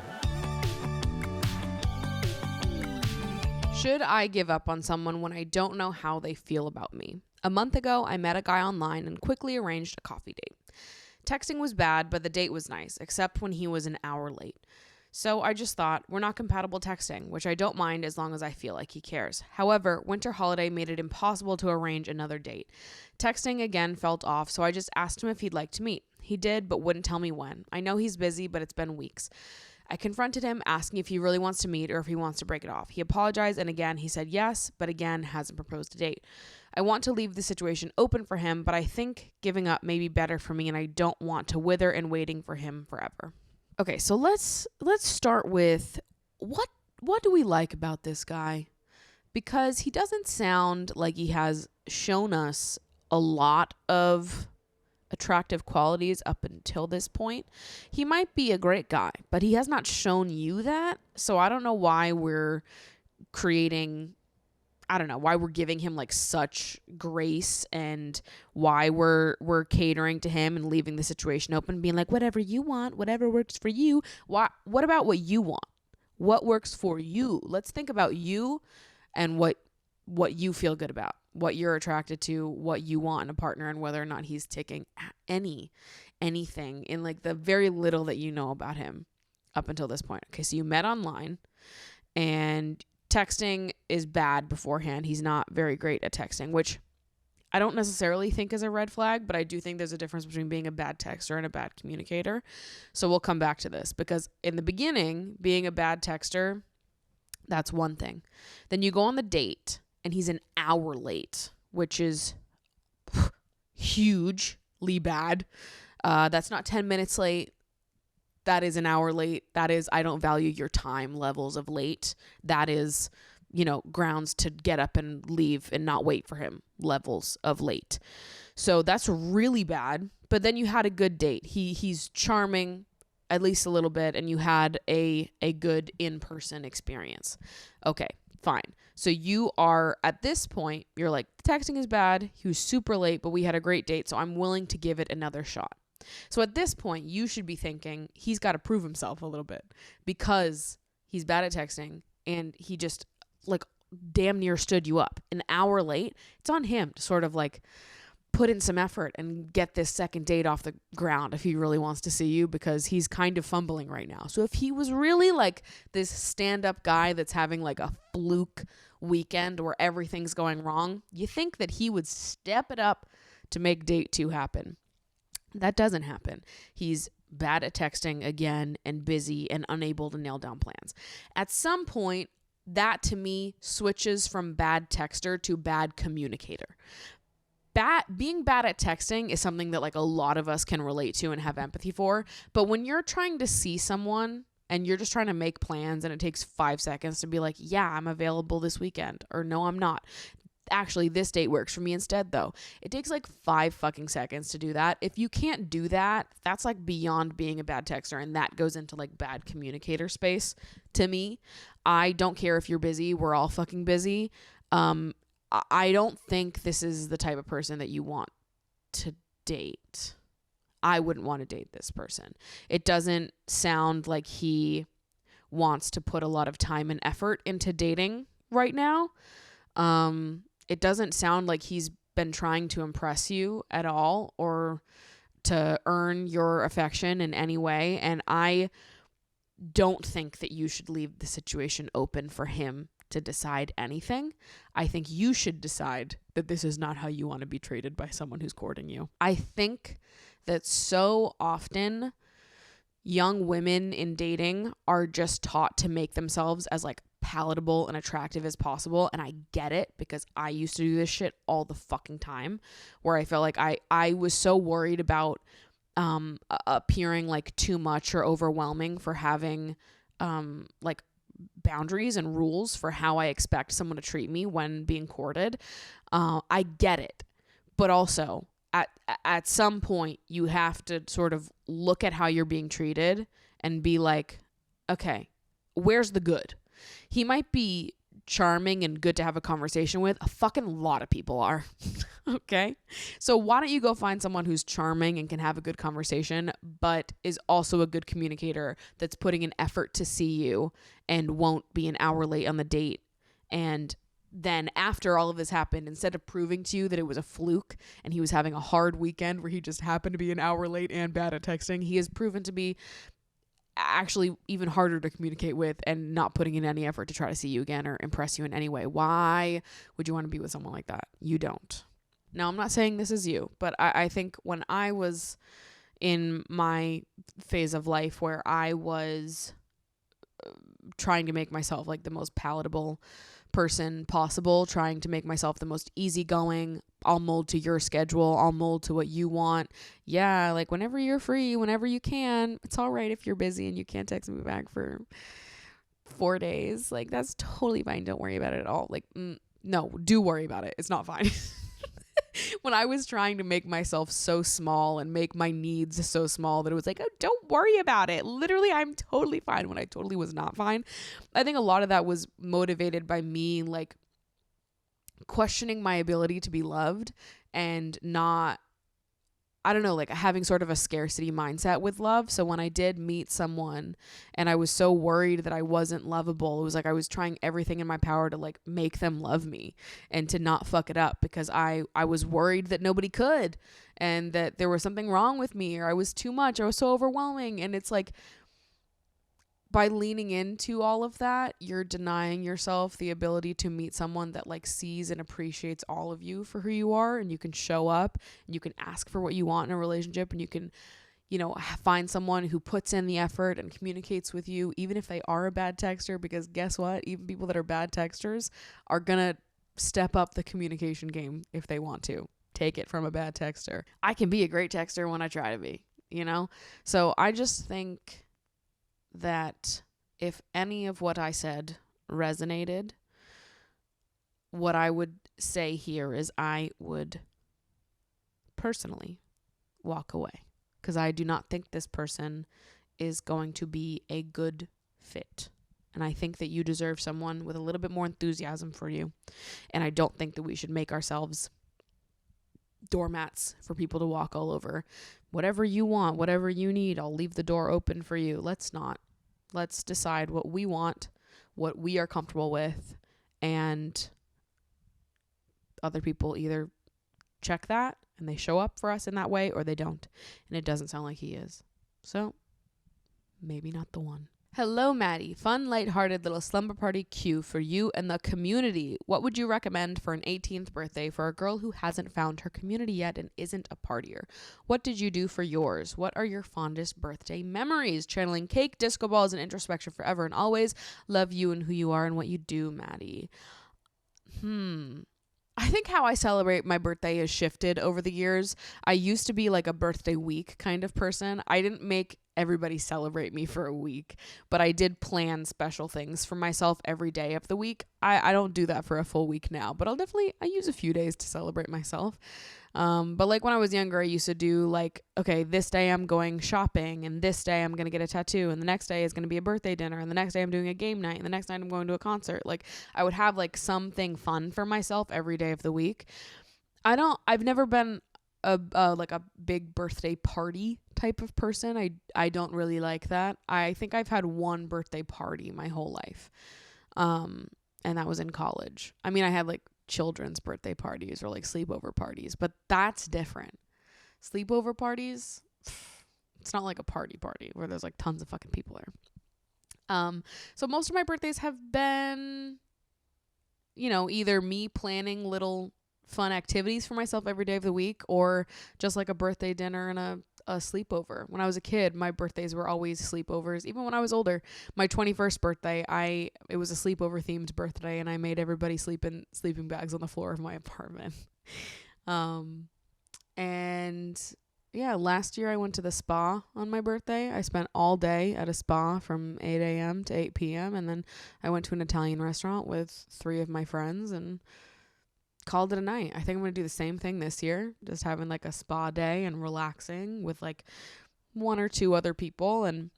Should I give up on someone when I don't know how they feel about me? A month ago, I met a guy online and quickly arranged a coffee date. Texting was bad, but the date was nice, except when he was an hour late. So I just thought, we're not compatible texting, which I don't mind as long as I feel like he cares. However, winter holiday made it impossible to arrange another date. Texting again felt off, so I just asked him if he'd like to meet. He did, but wouldn't tell me when. I know he's busy, but it's been weeks. I confronted him, asking if he really wants to meet or if he wants to break it off. He apologized, and again, he said yes, but again, hasn't proposed a date. I want to leave the situation open for him, but I think giving up may be better for me, and I don't want to wither in waiting for him forever. Okay, so let's start with what do we like about this guy? Because he doesn't sound like he has shown us a lot of attractive qualities up until this point. He might be a great guy, but he has not shown you that. So I don't know why we're giving him like such grace and why we're catering to him and leaving the situation open, being like, whatever you want, whatever works for you. What about what you want? What works for you? Let's think about you and what you feel good about, what you're attracted to, what you want in a partner, and whether or not he's ticking anything in like the very little that you know about him up until this point. Okay, so you met online, and texting is bad beforehand. He's not very great at texting, which I don't necessarily think is a red flag, but I do think there's a difference between being a bad texter and a bad communicator. So we'll come back to this, because in the beginning, being a bad texter, that's one thing. Then you go on the date and he's an hour late, which is hugely bad. That's not 10 minutes late. That is an hour late. That is, I don't value your time levels of late. That is, grounds to get up and leave and not wait for him levels of late. So that's really bad. But then you had a good date. He's charming, at least a little bit, and you had a good in-person experience. Okay, fine. So you are, at this point, you're like, texting is bad. He was super late, but we had a great date, so I'm willing to give it another shot. So at this point, you should be thinking he's got to prove himself a little bit, because he's bad at texting and he just like damn near stood you up an hour late. It's on him to sort of like put in some effort and get this second date off the ground if he really wants to see you, because he's kind of fumbling right now. So if he was really like this stand-up guy that's having like a fluke weekend where everything's going wrong, you think that he would step it up to make date 2 happen. That doesn't happen. He's bad at texting again and busy and unable to nail down plans. At some point, that to me switches from bad texter to bad communicator. Being bad at texting is something that like a lot of us can relate to and have empathy for. But when you're trying to see someone and you're just trying to make plans and it takes 5 seconds to be like, yeah, I'm available this weekend, or no, I'm not. Actually, this date works for me instead, though. It takes like 5 fucking seconds to do that. If you can't do that, that's like beyond being a bad texter, and that goes into like bad communicator space to me. I don't care if you're busy. We're all fucking busy. I don't think this is the type of person that you want to date. I wouldn't want to date this person. It doesn't sound like he wants to put a lot of time and effort into dating right now. It doesn't sound like he's been trying to impress you at all or to earn your affection in any way. And I don't think that you should leave the situation open for him to decide anything. I think you should decide that this is not how you want to be treated by someone who's courting you. I think that so often young women in dating are just taught to make themselves as like palatable and attractive as possible. And I get it, because I used to do this shit all the fucking time, where I felt like I was so worried about appearing like too much or overwhelming for having like boundaries and rules for how I expect someone to treat me when being courted. I get it, but also at some point you have to sort of look at how you're being treated and be like, okay, where's the good? He might be charming and good to have a conversation with. A fucking lot of people are. Okay? So why don't you go find someone who's charming and can have a good conversation, but is also a good communicator, that's putting an effort to see you and won't be an hour late on the date. And then after all of this happened, instead of proving to you that it was a fluke and he was having a hard weekend where he just happened to be an hour late and bad at texting, he has proven to be actually even harder to communicate with and not putting in any effort to try to see you again or impress you in any way. Why would you want to be with someone like that? You don't. Now, I'm not saying this is you, but I think when I was in my phase of life where I was trying to make myself like the most palatable person possible, trying to make myself the most easygoing, I'll mold to your schedule, I'll mold to what you want. Yeah, like whenever you're free, whenever you can, it's all right if you're busy and you can't text me back for 4 days. Like, that's totally fine. Don't worry about it at all. Like, no, do worry about it. It's not fine. When I was trying to make myself so small and make my needs so small that it was like, oh, don't worry about it. Literally, I'm totally fine, when I totally was not fine. I think a lot of that was motivated by me, like, questioning my ability to be loved and not, I don't know, like having sort of a scarcity mindset with love. So when I did meet someone and I was so worried that I wasn't lovable, it was like I was trying everything in my power to like make them love me and to not fuck it up, because I was worried that nobody could and that there was something wrong with me or I was too much, I was so overwhelming. And it's like, by leaning into all of that, you're denying yourself the ability to meet someone that like sees and appreciates all of you for who you are, and you can show up and you can ask for what you want in a relationship, and you can, you know, find someone who puts in the effort and communicates with you, even if they are a bad texter, because guess what? Even people that are bad texters are gonna step up the communication game if they want to. Take it from a bad texter. I can be a great texter when I try to be, you know? So I just think that if any of what I said resonated, what I would say here is I would personally walk away, because I do not think this person is going to be a good fit. And I think that you deserve someone with a little bit more enthusiasm for you. And I don't think that we should make ourselves doormats for people to walk all over. Whatever you want, whatever you need, I'll leave the door open for you. Let's not. Let's decide what we want, what we are comfortable with, and other people either check that and they show up for us in that way, or they don't. And it doesn't sound like he is. So maybe not the one. Hello, Maddie. Fun, lighthearted little slumber party cue for you and the community. What would you recommend for an 18th birthday for a girl who hasn't found her community yet and isn't a partier? What did you do for yours? What are your fondest birthday memories? Channeling cake, disco balls, and introspection forever and always. Love you and who you are and what you do, Maddie. I think how I celebrate my birthday has shifted over the years. I used to be like a birthday week kind of person. I didn't make everybody celebrate me for a week, but I did plan special things for myself every day of the week. I don't do that for a full week now, but I use a few days to celebrate myself. But like when I was younger, I used to do like, okay, this day I'm going shopping, and this day I'm going to get a tattoo, and the next day is going to be a birthday dinner, and the next day I'm doing a game night, and the next night I'm going to a concert. Like I would have like something fun for myself every day of the week. I've never been like a big birthday party type of person. I don't really like that. I think I've had one birthday party my whole life. And that was in college. I mean, I had like children's birthday parties or like sleepover parties, but that's different. sleepover parties, it's not like a party where there's like tons of fucking people there. So most of my birthdays have been, you know, either me planning little fun activities for myself every day of the week, or just like a birthday dinner and a sleepover. When I was a kid, my birthdays were always sleepovers. Even when I was older, my 21st birthday, it was a sleepover themed birthday, and I made everybody sleep in sleeping bags on the floor of my apartment. And yeah, last year I went to the spa on my birthday. I spent all day at a spa from 8 a.m. to 8 p.m. And then I went to an Italian restaurant with 3 of my friends and called it a night. I think I'm going to do the same thing this year. Just having like a spa day and relaxing with like 1 or 2 other people. And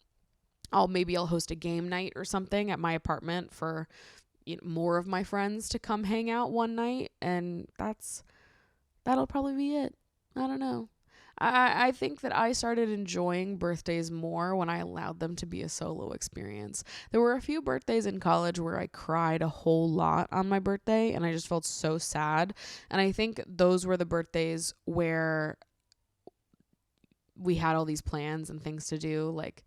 I'll host a game night or something at my apartment for, you know, more of my friends to come hang out one night. And that'll probably be it. I don't know. I think that I started enjoying birthdays more when I allowed them to be a solo experience. There were a few birthdays in college where I cried a whole lot on my birthday, and I just felt so sad. And I think those were the birthdays where we had all these plans and things to do, like,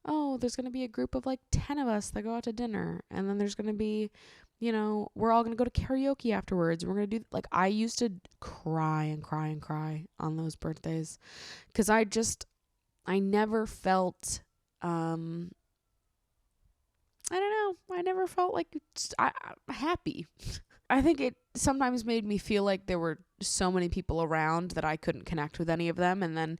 oh, there's going to be a group of like 10 of us that go out to dinner, and then there's going to be, you know, we're all going to go to karaoke afterwards. We're going to do, like, I used to cry and cry and cry on those birthdays because I never felt, I don't know, I never felt like happy. I think it sometimes made me feel like there were so many people around that I couldn't connect with any of them. And then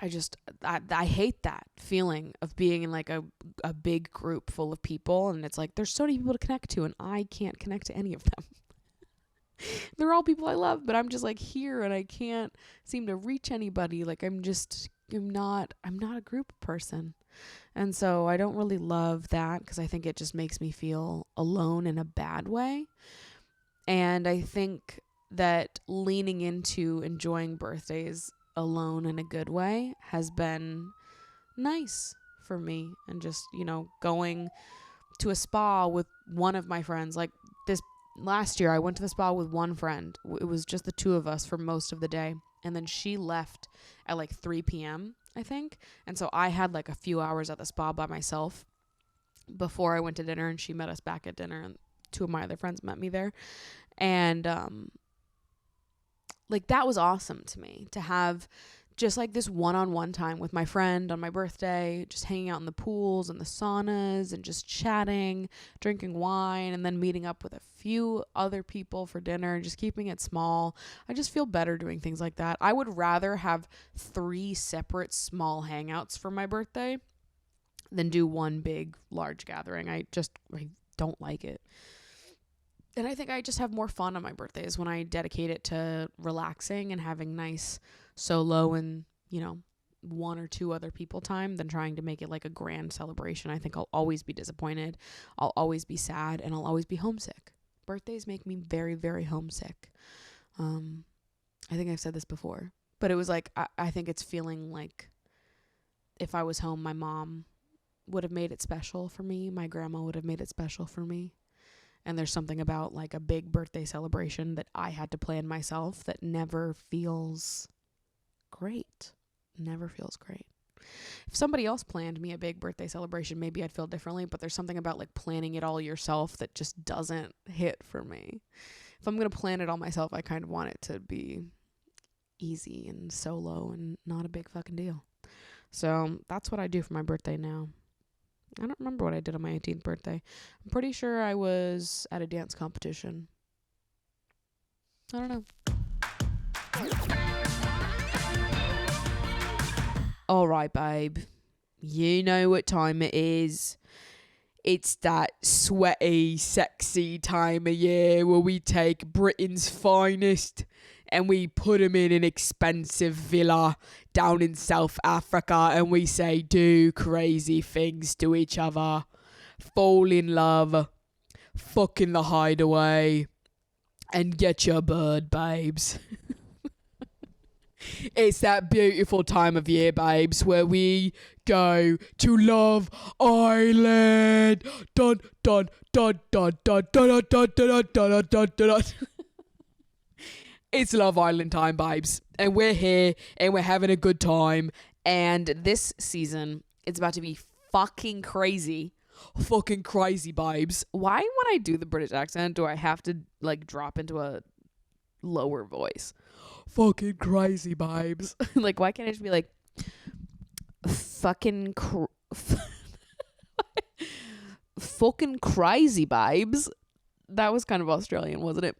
I hate that feeling of being in like a big group full of people, and it's like there's so many people to connect to and I can't connect to any of them. They're all people I love, but I'm just like here and I can't seem to reach anybody. Like I'm not a group person. And so I don't really love that because I think it just makes me feel alone in a bad way. And I think that leaning into enjoying birthdays alone in a good way has been nice for me. And just, you know, going to a spa with one of my friends, like this last year I went to the spa with one friend. It was just the 2 of us for most of the day, and then she left at like 3 p.m. I think, and so I had like a few hours at the spa by myself before I went to dinner, and she met us back at dinner, and 2 of my other friends met me there. And like that was awesome to me to have just like this one-on-one time with my friend on my birthday, just hanging out in the pools and the saunas and just chatting, drinking wine, and then meeting up with a few other people for dinner and just keeping it small. I just feel better doing things like that. I would rather have 3 separate small hangouts for my birthday than do one big large gathering. I don't like it. And I think I just have more fun on my birthdays when I dedicate it to relaxing and having nice solo and, you know, 1 or 2 other people time than trying to make it like a grand celebration. I think I'll always be disappointed. I'll always be sad, and I'll always be homesick. Birthdays make me very, very homesick. I think I've said this before, but it was like, I think it's feeling like if I was home, my mom would have made it special for me. My grandma would have made it special for me. And there's something about like a big birthday celebration that I had to plan myself that never feels great. Never feels great. If somebody else planned me a big birthday celebration, maybe I'd feel differently, but there's something about like planning it all yourself that just doesn't hit for me. If I'm going to plan it all myself, I kind of want it to be easy and solo and not a big fucking deal. So that's what I do for my birthday now. I don't remember what I did on my 18th birthday. I'm pretty sure I was at a dance competition. I don't know. All right, babe. You know what time it is. It's that sweaty, sexy time of year where we take Britain's finest and we put them in an expensive villa down in South Africa, and we say do crazy things to each other, fall in love, fuck in the hideaway, and get your bird, babes. It's that beautiful time of year, babes, where we go to Love Island. Dun dun dun dun dun dun dun dun dun dun dun dun dun. It's Love Island time, babes. And we're here and we're having a good time. And this season, it's about to be fucking crazy. Fucking crazy, babes. Why, when I do the British accent, do I have to like drop into a lower voice? Fucking crazy, babes. Like, why can't I just be like, fucking fucking crazy, babes? That was kind of Australian, wasn't it?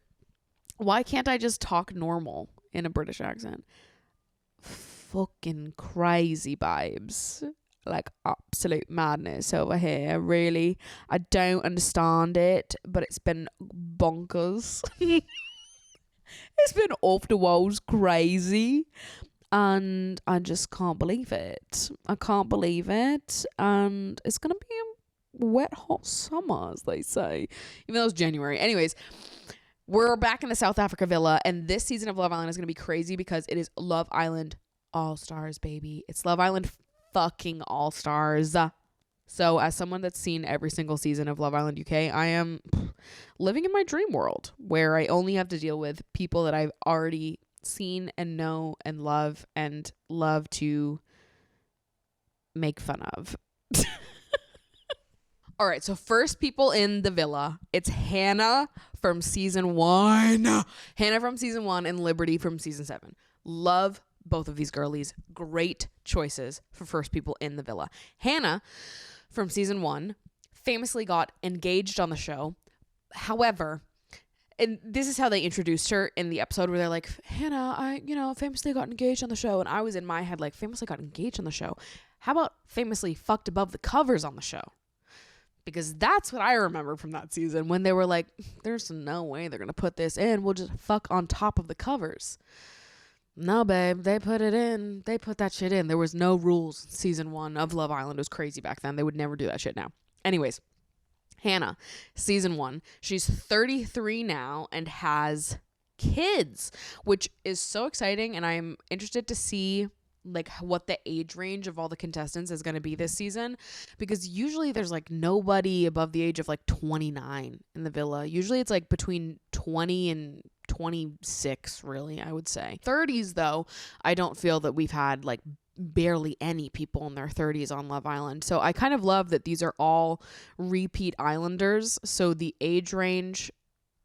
Why can't I just talk normal in a British accent? Fucking crazy, babes. Like absolute madness over here, really. I don't understand it, but it's been bonkers. It's been off the walls crazy. And I just can't believe it. I can't believe it. And it's going to be a wet, hot summer, as they say. Even though it's January. Anyways, we're back in the South Africa villa. And this season of Love Island is going to be crazy because it is Love Island All-Stars, baby. It's Love Island fucking All-Stars. So as someone that's seen every single season of Love Island UK, I am living in my dream world where I only have to deal with people that I've already seen and know and love to make fun of. All right, so first people in the villa, it's Hannah from season 1. Hannah from season 1 and Liberty from season 7. Love both of these girlies. Great choices for first people in the villa. Hannah from season 1 famously got engaged on the show. However, and this is how they introduced her in the episode where they're like, Hannah, I famously got engaged on the show. And I was in my head like, famously got engaged on the show. How about famously fucked above the covers on the show? Because that's what I remember from that season when they were like, there's no way they're going to put this in. We'll just fuck on top of the covers. No, babe, they put it in. They put that shit in. There was no rules. Season 1 of Love Island was crazy back then. They would never do that shit now. Anyways, Hannah, season 1. She's 33 now and has kids, which is so exciting. And I'm interested to see like what the age range of all the contestants is going to be this season, because usually there's like nobody above the age of like 29 in the villa. Usually it's like between 20 and 26, really, I would say. 30s though, I don't feel that we've had like barely any people in their 30s on Love Island. So I kind of love that these are all repeat islanders, so the age range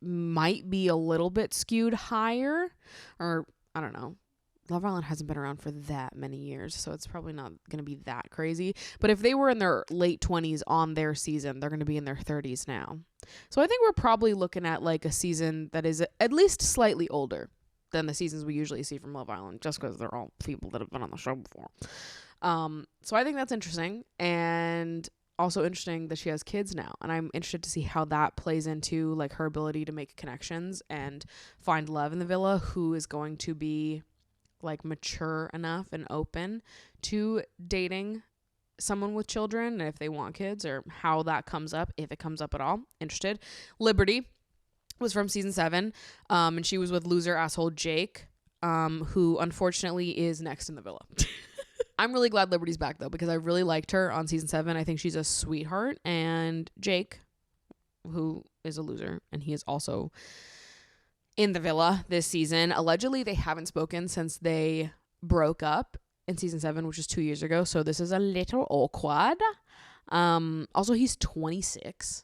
might be a little bit skewed higher, or I don't know. Love Island hasn't been around for that many years, so it's probably not going to be that crazy. But if they were in their late 20s on their season, they're going to be in their 30s now. So I think we're probably looking at like a season that is at least slightly older than the seasons we usually see from Love Island, just because they're all people that have been on the show before. So I think that's interesting, and also interesting that she has kids now, and I'm interested to see how that plays into like her ability to make connections and find love in the villa, who is going to be like mature enough and open to dating someone with children, and if they want kids, or how that comes up, if it comes up at all. Interested. Liberty was from season 7, and she was with loser asshole Jake, who unfortunately is next in the villa. I'm really glad Liberty's back though, because I really liked her on season 7. I think she's a sweetheart. And Jake, who is a loser, and he is also in the villa this season. Allegedly, they haven't spoken since they broke up in season 7, which is 2 years ago. So this is a little awkward. Also, he's 26.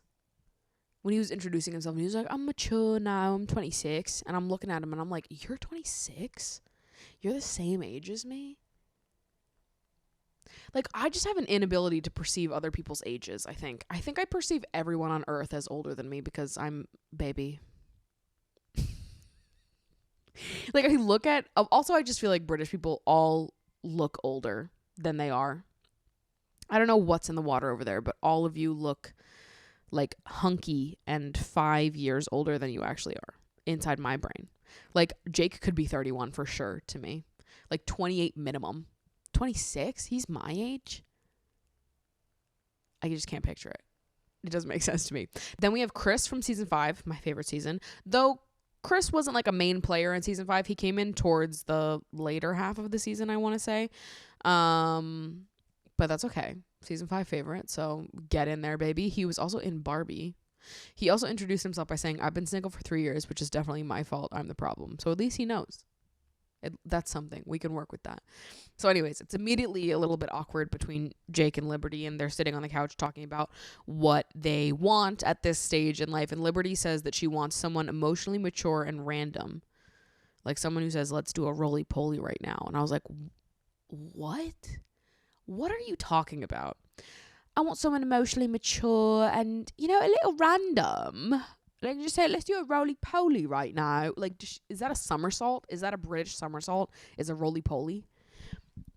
When he was introducing himself, he was like, I'm mature now, I'm 26. And I'm looking at him and I'm like, you're 26? You're the same age as me? Like, I just have an inability to perceive other people's ages, I think. I think I perceive everyone on Earth as older than me because I'm baby. Like, I look at... Also, I just feel like British people all look older than they are. I don't know what's in the water over there, but all of you look like hunky and 5 years older than you actually are inside my brain. Like, Jake could be 31 for sure to me. Like, 28 minimum. 26? He's my age? I just can't picture it. It doesn't make sense to me. Then we have Chris from season 5, my favorite season. Though Chris wasn't like a main player in season 5. He came in towards the later half of the season, I want to say. But that's okay. Season 5 favorite, so get in there, baby. He was also in Barbie. He also introduced himself by saying, I've been single for 3 years, which is definitely my fault. I'm the problem. So at least he knows. That's something. We can work with that. So anyways, it's immediately a little bit awkward between Jake and Liberty, and they're sitting on the couch talking about what they want at this stage in life. And Liberty says that she wants someone emotionally mature and random. Like someone who says, let's do a roly-poly right now. And I was like, what? What are you talking about? I want someone emotionally mature and, a little random. Like, just say, let's do a roly-poly right now. Like, is that a somersault? Is that a British somersault? Is a roly-poly?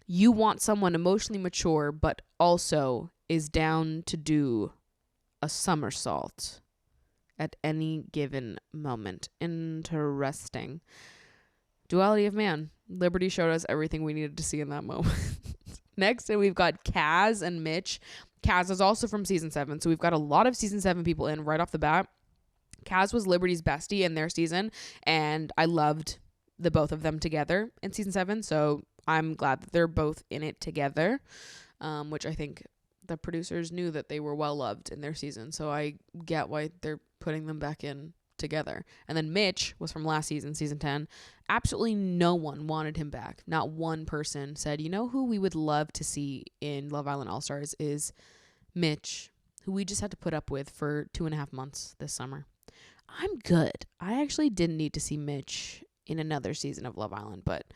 You want someone emotionally mature, but also is down to do a somersault at any given moment. Interesting. Duality of man. Liberty showed us everything we needed to see in that moment. Next, and we've got Kaz and Mitch. Kaz is also from season 7, so we've got a lot of season 7 people in right off the bat. Kaz was Liberty's bestie in their season, and I loved the both of them together in season 7, so I'm glad that they're both in it together, which I think the producers knew that they were well loved in their season, so I get why they're putting them back in together. And then Mitch was from last season, season 10. Absolutely no one wanted him back. Not one person said, who we would love to see in Love Island All-Stars is Mitch, who we just had to put up with for 2.5 months this summer. I'm good. I actually didn't need to see Mitch in another season of Love Island, but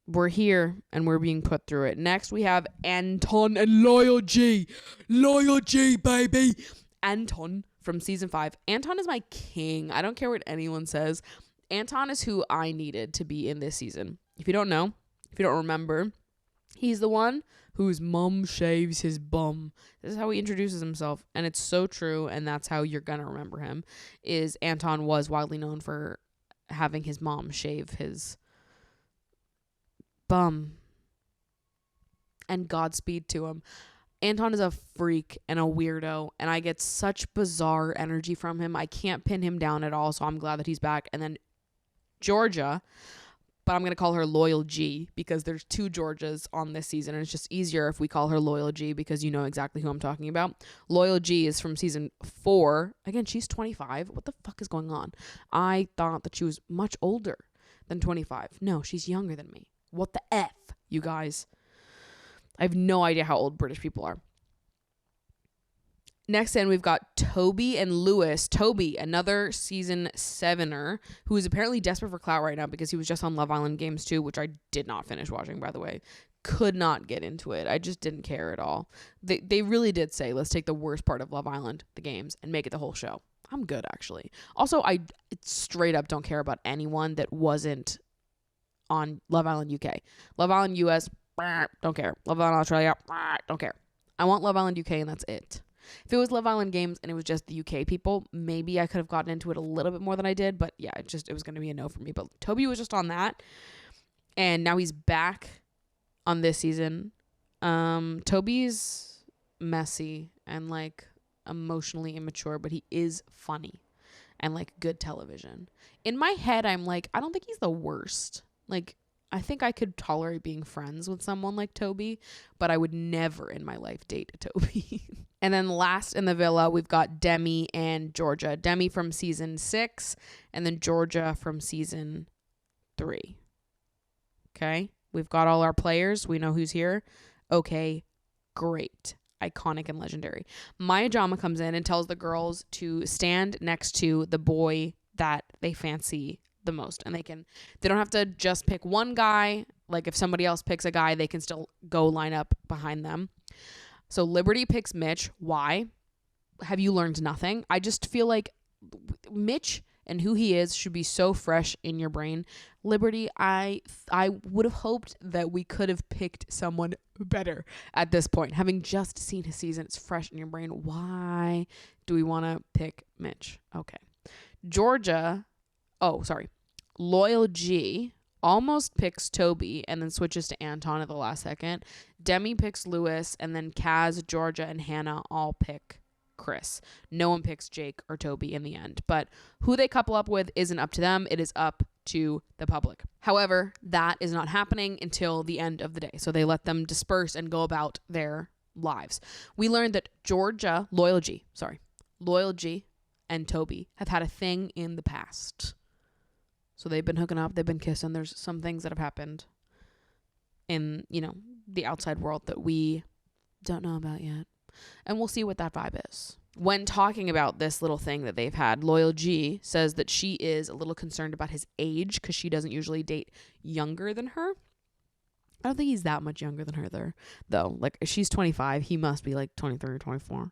we're here and we're being put through it. Next, we have Anton and Loyal G. Loyal G, baby. Anton from season 5. Anton is my king. I don't care what anyone says. Anton is who I needed to be in this season. If you don't know, if you don't remember, he's the one whose mom shaves his bum. This is how he introduces himself, and it's so true, and that's how you're gonna remember him, is Anton was widely known for having his mom shave his bum. And Godspeed to him. Anton is a freak and a weirdo, and I get such bizarre energy from him. I can't pin him down at all, so I'm glad that he's back. And then Georgia, but I'm going to call her Loyal G because there's 2 Georgias on this season, and it's just easier if we call her Loyal G because you know exactly who I'm talking about. Loyal G is from season 4. Again, she's 25. What the fuck is going on? I thought that she was much older than 25. No, she's younger than me. What the F, you guys? I have no idea how old British people are. Next in, we've got Toby and Lewis. Toby, another season 7er, who is apparently desperate for clout right now because he was just on Love Island Games 2, which I did not finish watching, by the way. Could not get into it. I just didn't care at all. They really did say, let's take the worst part of Love Island, the games, and make it the whole show. I'm good, actually. Also, I straight up don't care about anyone that wasn't on Love Island UK. Love Island US, don't care. Love Island Australia, don't care. I want Love Island UK, and that's it. If it was Love Island Games and it was just the UK people, maybe I could have gotten into it a little bit more than I did. But yeah, it was going to be a no for me. But Toby was just on that. And now he's back on this season. Toby's messy and emotionally immature, but he is funny and good television. In my head, I'm I don't think he's the worst. I think I could tolerate being friends with someone like Toby, but I would never in my life date a Toby. And then last in the villa, we've got Demi and Georgia. Demi from season 6, and then Georgia from season 3. Okay, we've got all our players. We know who's here. Okay, great. Iconic and legendary. Maya Jama comes in and tells the girls to stand next to the boy that they fancy the most, and they don't have to just pick one guy. If somebody else picks a guy, they can still go line up behind them. So Liberty picks Mitch. Why? Have you learned nothing? I just feel like Mitch and who he is should be so fresh in your brain. Liberty, I would have hoped that we could have picked someone better at this point. Having just seen his season, it's fresh in your brain. Why do we want to pick Mitch? Okay. Loyal G almost picks Toby and then switches to Anton at the last second. Demi picks Lewis, and then Kaz, Georgia, and Hannah all pick Chris. No one picks Jake or Toby in the end. But who they couple up with isn't up to them. It is up to the public. However, that is not happening until the end of the day. So they let them disperse and go about their lives. We learned that Loyal G and Toby have had a thing in the past. So they've been hooking up, they've been kissing. There's some things that have happened in, you know, the outside world that we don't know about yet. And we'll see what that vibe is. When talking about this little thing that they've had, Loyal G says that she is a little concerned about his age because she doesn't usually date younger than her. I don't think he's that much younger than her there, though. Like, if she's 25, he must be like 23 or 24.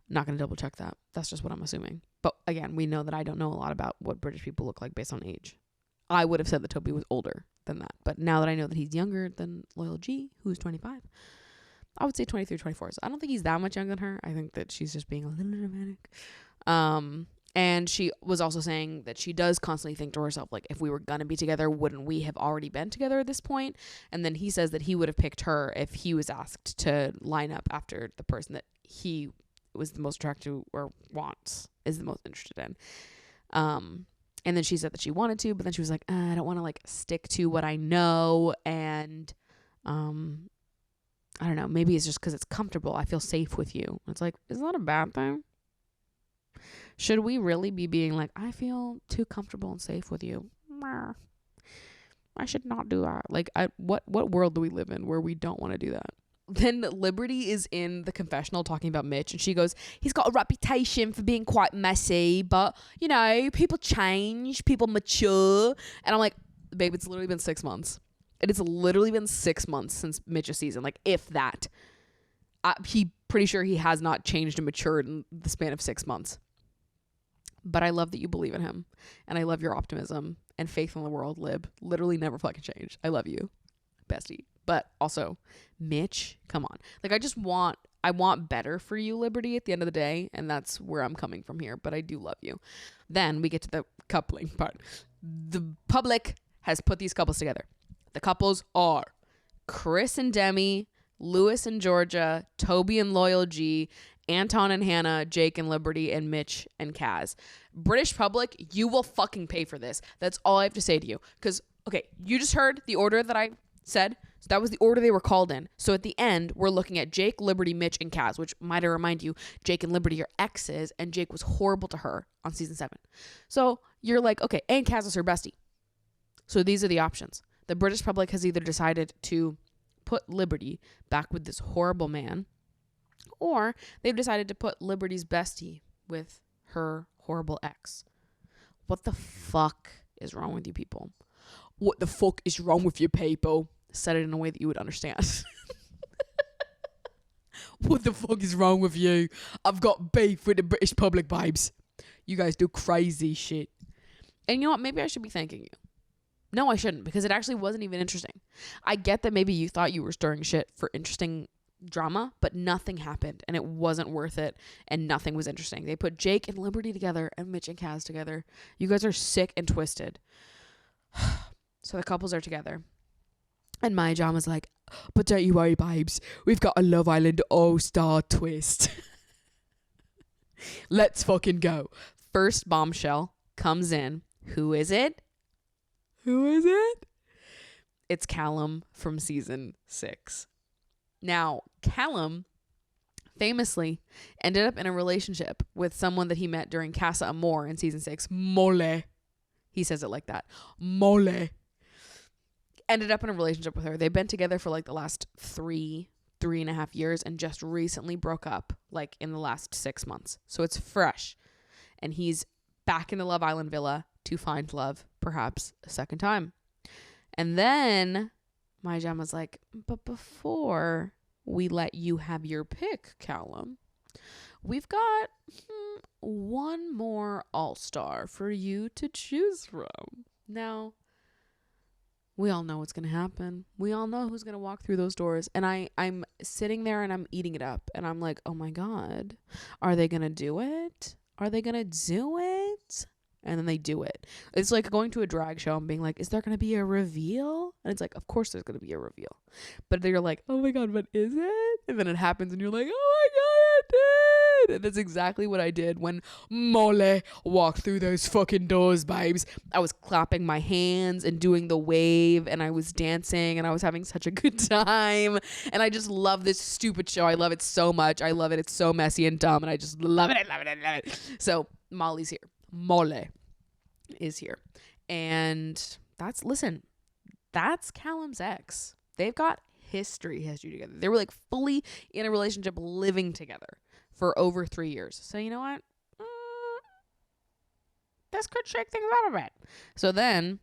Not going to double check that. That's just what I'm assuming. But again, we know that I don't know a lot about what British people look like based on age. I would have said that Toby was older than that. But now that I know that he's younger than Loyal G, who's 25, I would say 23, 24. So I don't think he's that much younger than her. I think that she's just being a little dramatic. And she was also saying that she does constantly think to herself, like, if we were going to be together, wouldn't we have already been together at this point? And then he says that he would have picked her if he was asked to line up after the person that he was the most attracted to or wants, is the most interested in. And then she said that she wanted to, but then she was like, I don't want to, like, stick to what I know. And I don't know, maybe it's just because it's comfortable. I feel safe with you. It's like, is that a bad thing? Should we really be being like, I feel too comfortable and safe with you? I should not do that. Like, what world do we live in where we don't want to do that? Then Liberty is in the confessional talking about Mitch, and she goes, he's got a reputation for being quite messy, but, you know, people change, people mature. And I'm like, babe, it's literally been 6 months. It has literally been 6 months since Mitch's season, like, if that. He pretty sure he has not changed and matured in the span of 6 months. But I love that you believe in him, and I love your optimism and faith in the world, Lib. Literally never fucking change. I love you, bestie. But also, Mitch, come on. Like, I want better for you, Liberty, at the end of the day, and that's where I'm coming from here, but I do love you. Then we get to the coupling part. The public has put these couples together. The couples are Chris and Demi, Lewis and Georgia, Toby and Loyal G, Anton and Hannah, Jake and Liberty, and Mitch and Kaz. British public, you will fucking pay for this. That's all I have to say to you. Because, okay, you just heard the order that I said. So that was the order they were called in. So at the end, we're looking at Jake, Liberty, Mitch, and Kaz, which, might I remind you, Jake and Liberty are exes, and Jake was horrible to her on season 7. So you're like, okay, and Kaz is her bestie. So these are the options. The British public has either decided to put Liberty back with this horrible man, or they've decided to put Liberty's bestie with her horrible ex. What the fuck is wrong with you people? What the fuck is wrong with you people? Said it in a way that you would understand. What the fuck is wrong with you? I've got beef with the British public, babes. You guys do crazy shit. And you know what? Maybe I should be thanking you. No, I shouldn't, because it actually wasn't even interesting. I get that maybe you thought you were stirring shit for interesting drama, but nothing happened, and it wasn't worth it, and nothing was interesting. They put Jake and Liberty together and Mitch and Kaz together. You guys are sick and twisted. So the couples are together. And Maya Jam was like, but don't you worry, babes. We've got a Love Island all-star twist. Let's fucking go. First bombshell comes in. Who is it? Who is it? It's Callum from season 6. Now, Callum famously ended up in a relationship with someone that he met during Casa Amor in season 6. Mole. He says it like that. Mole. Ended up in a relationship with her. They've been together for like the last 3.5 years, and just recently broke up like in the last 6 months. So it's fresh. And he's back in the Love Island villa to find love, perhaps a second time. And then my Jam was like, but before we let you have your pick, Callum, we've got one more all-star for you to choose from. Now, we all know what's going to happen. We all know who's going to walk through those doors. And I'm sitting there and I'm eating it up. And I'm like, oh my God, are they going to do it? Are they going to do it? And then they do it. It's like going to a drag show and being like, is there going to be a reveal? And it's like, of course there's going to be a reveal. But you're like, oh my God, what is it? And then it happens and you're like, oh my God, it did. And that's exactly what I did when Mole walked through those fucking doors, babes. I was clapping my hands and doing the wave and I was dancing and I was having such a good time. And I just love this stupid show. I love it so much. I love it. It's so messy and dumb and I just love it. I love it. I love it. So Molly's here. Mole is here. And that's Callum's ex. They've got history together. They were like fully in a relationship living together for over 3 years. So you know what? This could shake things up a bit. So then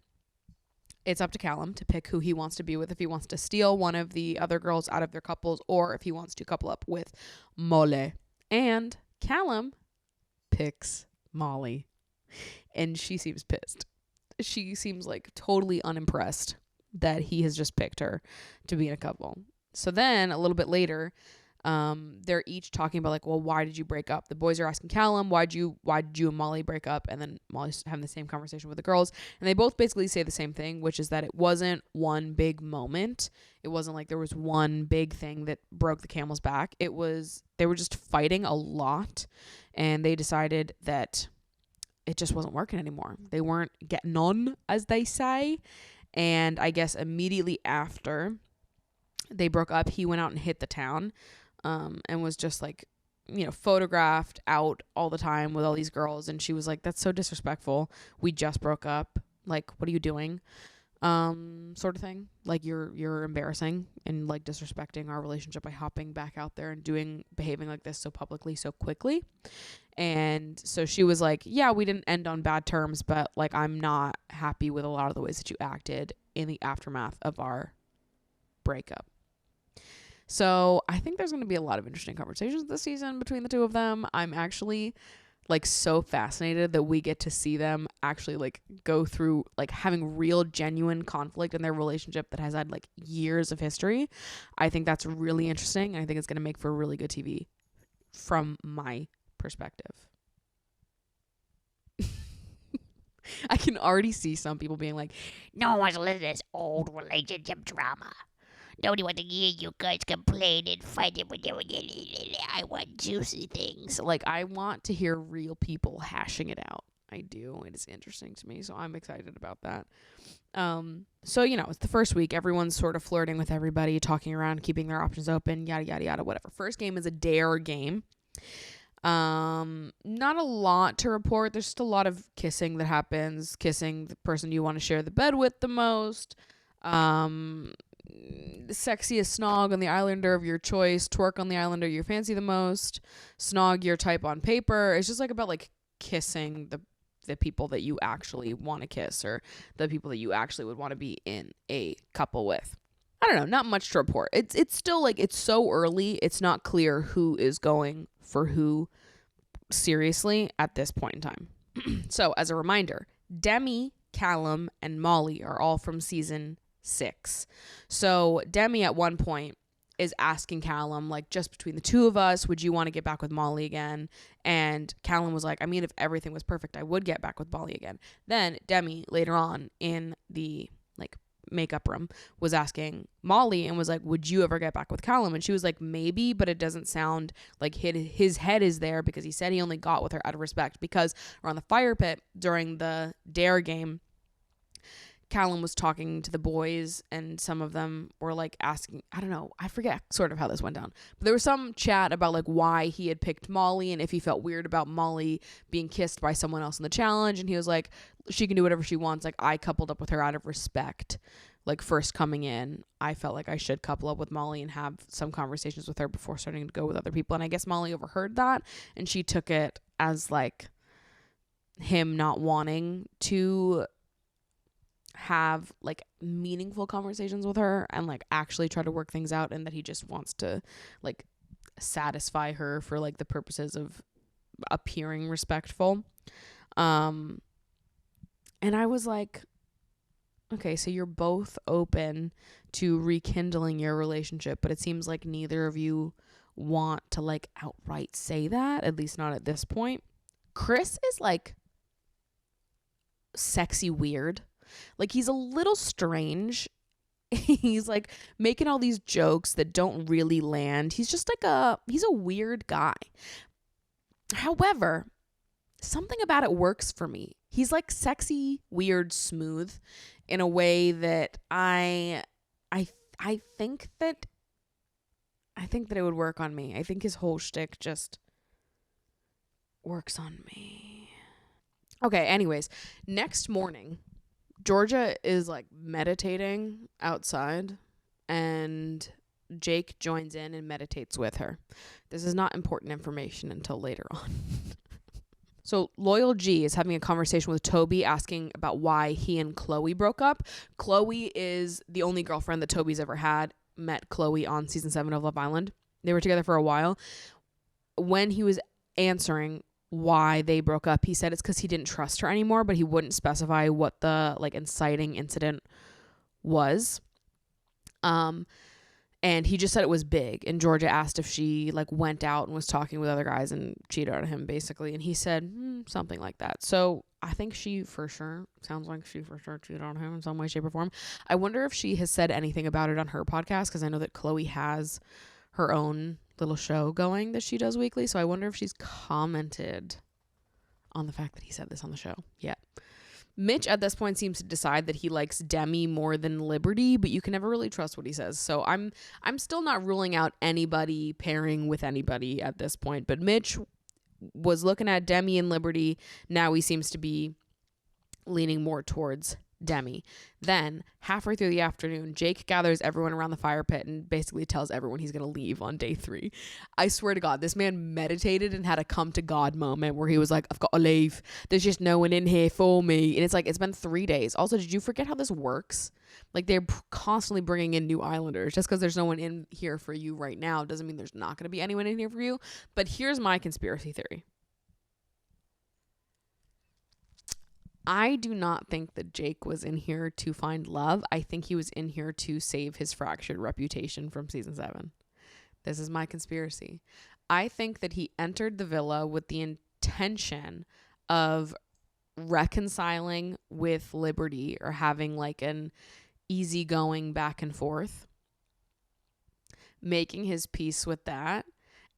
it's up to Callum to pick who he wants to be with, if he wants to steal one of the other girls out of their couples or if he wants to couple up with Mole. And Callum picks Molly. And she seems pissed. She seems like totally unimpressed that he has just picked her to be in a couple. So then a little bit later, they're each talking about like, well, why did you break up? The boys are asking Callum, why did you and Molly break up? And then Molly's having the same conversation with the girls. And they both basically say the same thing, which is that it wasn't one big moment. It wasn't like there was one big thing that broke the camel's back. They were just fighting a lot. And they decided that it just wasn't working anymore. They weren't getting on, as they say. And I guess immediately after they broke up, he went out and hit the town, and was just like, photographed out all the time with all these girls. And she was like, that's so disrespectful. We just broke up. Like, what are you doing? Sort of thing. Like you're embarrassing and like disrespecting our relationship by hopping back out there and behaving like this so publicly, so quickly. And so she was like, yeah, we didn't end on bad terms, but like, I'm not happy with a lot of the ways that you acted in the aftermath of our breakup. So I think there's going to be a lot of interesting conversations this season between the two of them. I'm actually like so fascinated that we get to see them actually like go through like having real genuine conflict in their relationship that has had like years of history. I think that's really interesting. I think it's going to make for really good TV from my perspective. I can already see some people being like, no one wants to listen to this old relationship drama. Nobody wants to hear you guys complain and fight. I want juicy things. like, I want to hear real people hashing it out. I do. It is interesting to me, so I'm excited about that. So it's the first week. Everyone's sort of flirting with everybody, talking around, keeping their options open, yada yada yada, whatever. First game is a dare game. Not a lot to report. There's just a lot of kissing that happens. Kissing the person you want to share the bed with the most. Sexiest snog on the islander of your choice, twerk on the islander you fancy the most, snog your type on paper. It's just like about like kissing the people that you actually want to kiss, or the people that you actually would want to be in a couple with. I don't know, not much to report. It's still like, it's so early, it's not clear who is going for who seriously at this point in time. So as a reminder, Demi, Callum, and Molly are all from season 6. So Demi at one point is asking Callum, like, just between the two of us, would you want to get back with Molly again? And Callum was like, I mean, if everything was perfect, I would get back with Molly again. Then Demi later on in the like makeup room was asking Molly and was like, would you ever get back with Callum? And she was like, maybe, but it doesn't sound like his head is there, because he said he only got with her out of respect, because around the fire pit during the dare game, Callum was talking to the boys and some of them were like asking, I don't know, I forget sort of how this went down, but there was some chat about like why he had picked Molly and if he felt weird about Molly being kissed by someone else in the challenge. And he was like, she can do whatever she wants. Like, I coupled up with her out of respect. Like, first coming in, I felt like I should couple up with Molly and have some conversations with her before starting to go with other people. And I guess Molly overheard that and she took it as like him not wanting to have like meaningful conversations with her and like actually try to work things out, and that he just wants to like satisfy her for like the purposes of appearing respectful. And I was like, okay, so you're both open to rekindling your relationship, but it seems like neither of you want to like outright say that, at least not at this point. Chris is like sexy weird. Like, he's a little strange. He's like making all these jokes that don't really land. He's just like he's a weird guy. However, something about it works for me. He's like sexy, weird, smooth in a way that I think that it would work on me. I think his whole shtick just works on me. Okay, anyways, next morning, Georgia is like meditating outside, and Jake joins in and meditates with her. This is not important information until later on. So Loyal G is having a conversation with Toby, asking about why he and Chloe broke up. Chloe is the only girlfriend that Toby's ever had. Met Chloe on season 7 of Love Island. They were together for a while. When he was answering why they broke up, he said it's because he didn't trust her anymore, but he wouldn't specify what the like inciting incident was. And he just said it was big. And Georgia asked if she like went out and was talking with other guys and cheated on him, basically. And he said something like that. So I think sounds like she for sure cheated on him in some way, shape, or form. I wonder if she has said anything about it on her podcast, because I know that Chloe has her own little show going that she does weekly. So I wonder if she's commented on the fact that he said this on the show. Yeah. Mitch at this point seems to decide that he likes Demi more than Liberty, but you can never really trust what he says. So I'm still not ruling out anybody pairing with anybody at this point. But Mitch was looking at Demi and Liberty. Now he seems to be leaning more towards Demi. Then, halfway through the afternoon, Jake gathers everyone around the fire pit and basically tells everyone he's going to leave on day 3. I swear to God, this man meditated and had a come to God moment where he was like, I've got to leave. There's just no one in here for me. And it's like, it's been 3 days. Also, did you forget how this works? Like, they're constantly bringing in new Islanders. Just because there's no one in here for you right now doesn't mean there's not going to be anyone in here for you. But here's my conspiracy theory. I do not think that Jake was in here to find love. I think he was in here to save his fractured reputation from season 7. This is my conspiracy. I think that he entered the villa with the intention of reconciling with Liberty, or having like an easygoing back and forth, making his peace with that,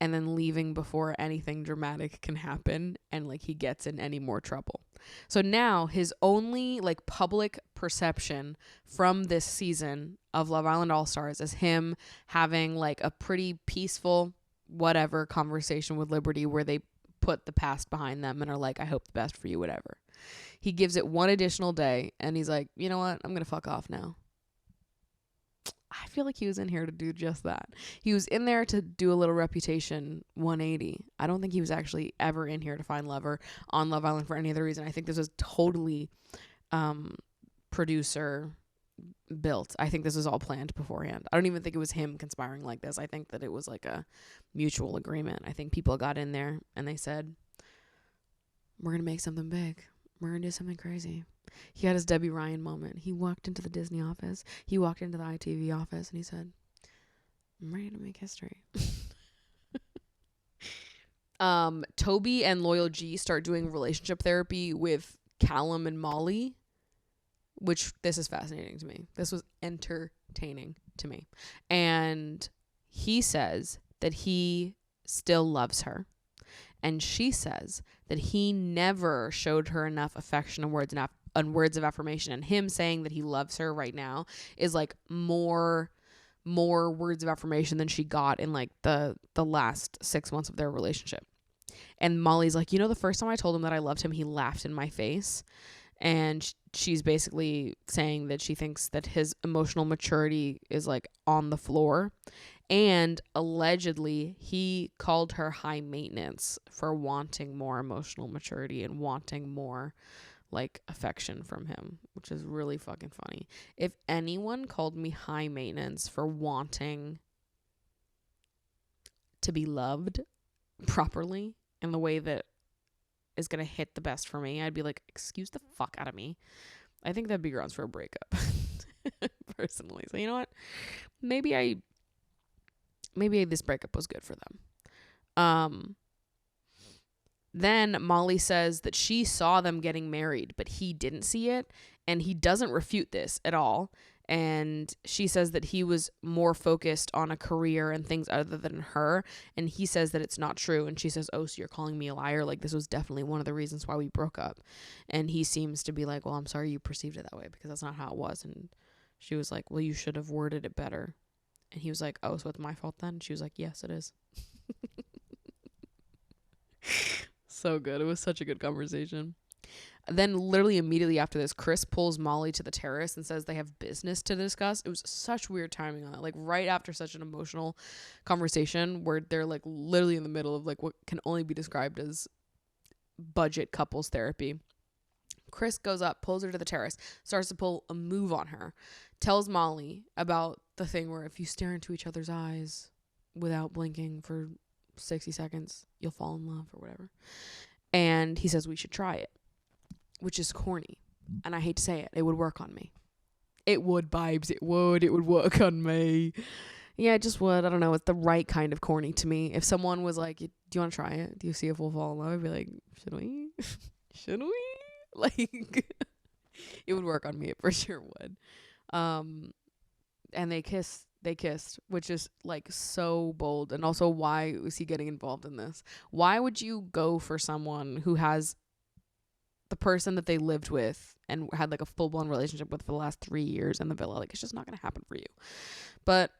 and then leaving before anything dramatic can happen and like he gets in any more trouble. So now his only like public perception from this season of Love Island All-Stars is him having like a pretty peaceful whatever conversation with Liberty, where they put the past behind them and are like, I hope the best for you, whatever. He gives it one additional day and he's like, you know what? I'm going to fuck off now. I feel like he was in here to do just that. He was in there to do a little reputation 180. I don't think he was actually ever in here to find love or on Love Island for any other reason. I think this was totally producer built. I think this was all planned beforehand. I don't even think it was him conspiring like this. I think that it was like a mutual agreement. I think people got in there and they said, we're going to make something big. We're going to do something crazy. He had his Debbie Ryan moment. He walked into the Disney office. He walked into the ITV office and he said, I'm ready to make history. Toby and Loyal G start doing relationship therapy with Callum and Molly, which this is fascinating to me. This was entertaining to me. And he says that he still loves her. And she says that he never showed her enough affection and words of affirmation. And him saying that he loves her right now is like more words of affirmation than she got in like the last 6 months of their relationship. And Molly's like, the first time I told him that I loved him, he laughed in my face. And she's basically saying that she thinks that his emotional maturity is like on the floor. And allegedly, he called her high maintenance for wanting more emotional maturity and wanting more like affection from him, which is really fucking funny. If anyone called me high maintenance for wanting to be loved properly in the way that is going to hit the best for me, I'd be like, excuse the fuck out of me. I think that'd be grounds for a breakup personally. So you know what? Maybe this breakup was good for them. Then Molly says that she saw them getting married, but he didn't see it, and he doesn't refute this at all. And she says that he was more focused on a career and things other than her, and he says that it's not true. And she says, oh, so you're calling me a liar? Like, this was definitely one of the reasons why we broke up. And he seems to be like, well, I'm sorry you perceived it that way, because that's not how it was. And she was like, well, you should have worded it better. And he was like, oh, so it's my fault then? She was like, yes, it is. So good. It was such a good conversation. Then literally immediately after this, Chris pulls Molly to the terrace and says they have business to discuss. It was such weird timing on it. Like right after such an emotional conversation where they're like literally in the middle of like what can only be described as budget couples therapy. Chris goes up, pulls her to the terrace, starts to pull a move on her, tells Molly about the thing where if you stare into each other's eyes without blinking for 60 seconds, you'll fall in love or whatever. And he says we should try it, which is corny. And I hate to say it. It would work on me. It would, Bibes. It would work on me. Yeah, it just would. I don't know. It's the right kind of corny to me. If someone was like, do you want to try it? Do you see if we'll fall in love? I'd be like, should we? Should we? Like, it would work on me. It for sure would. And they kissed, which is like so bold. And also, why was he getting involved in this? Why would you go for someone who has the person that they lived with and had like a full-blown relationship with for the last 3 years in the villa? Like, it's just not going to happen for you. But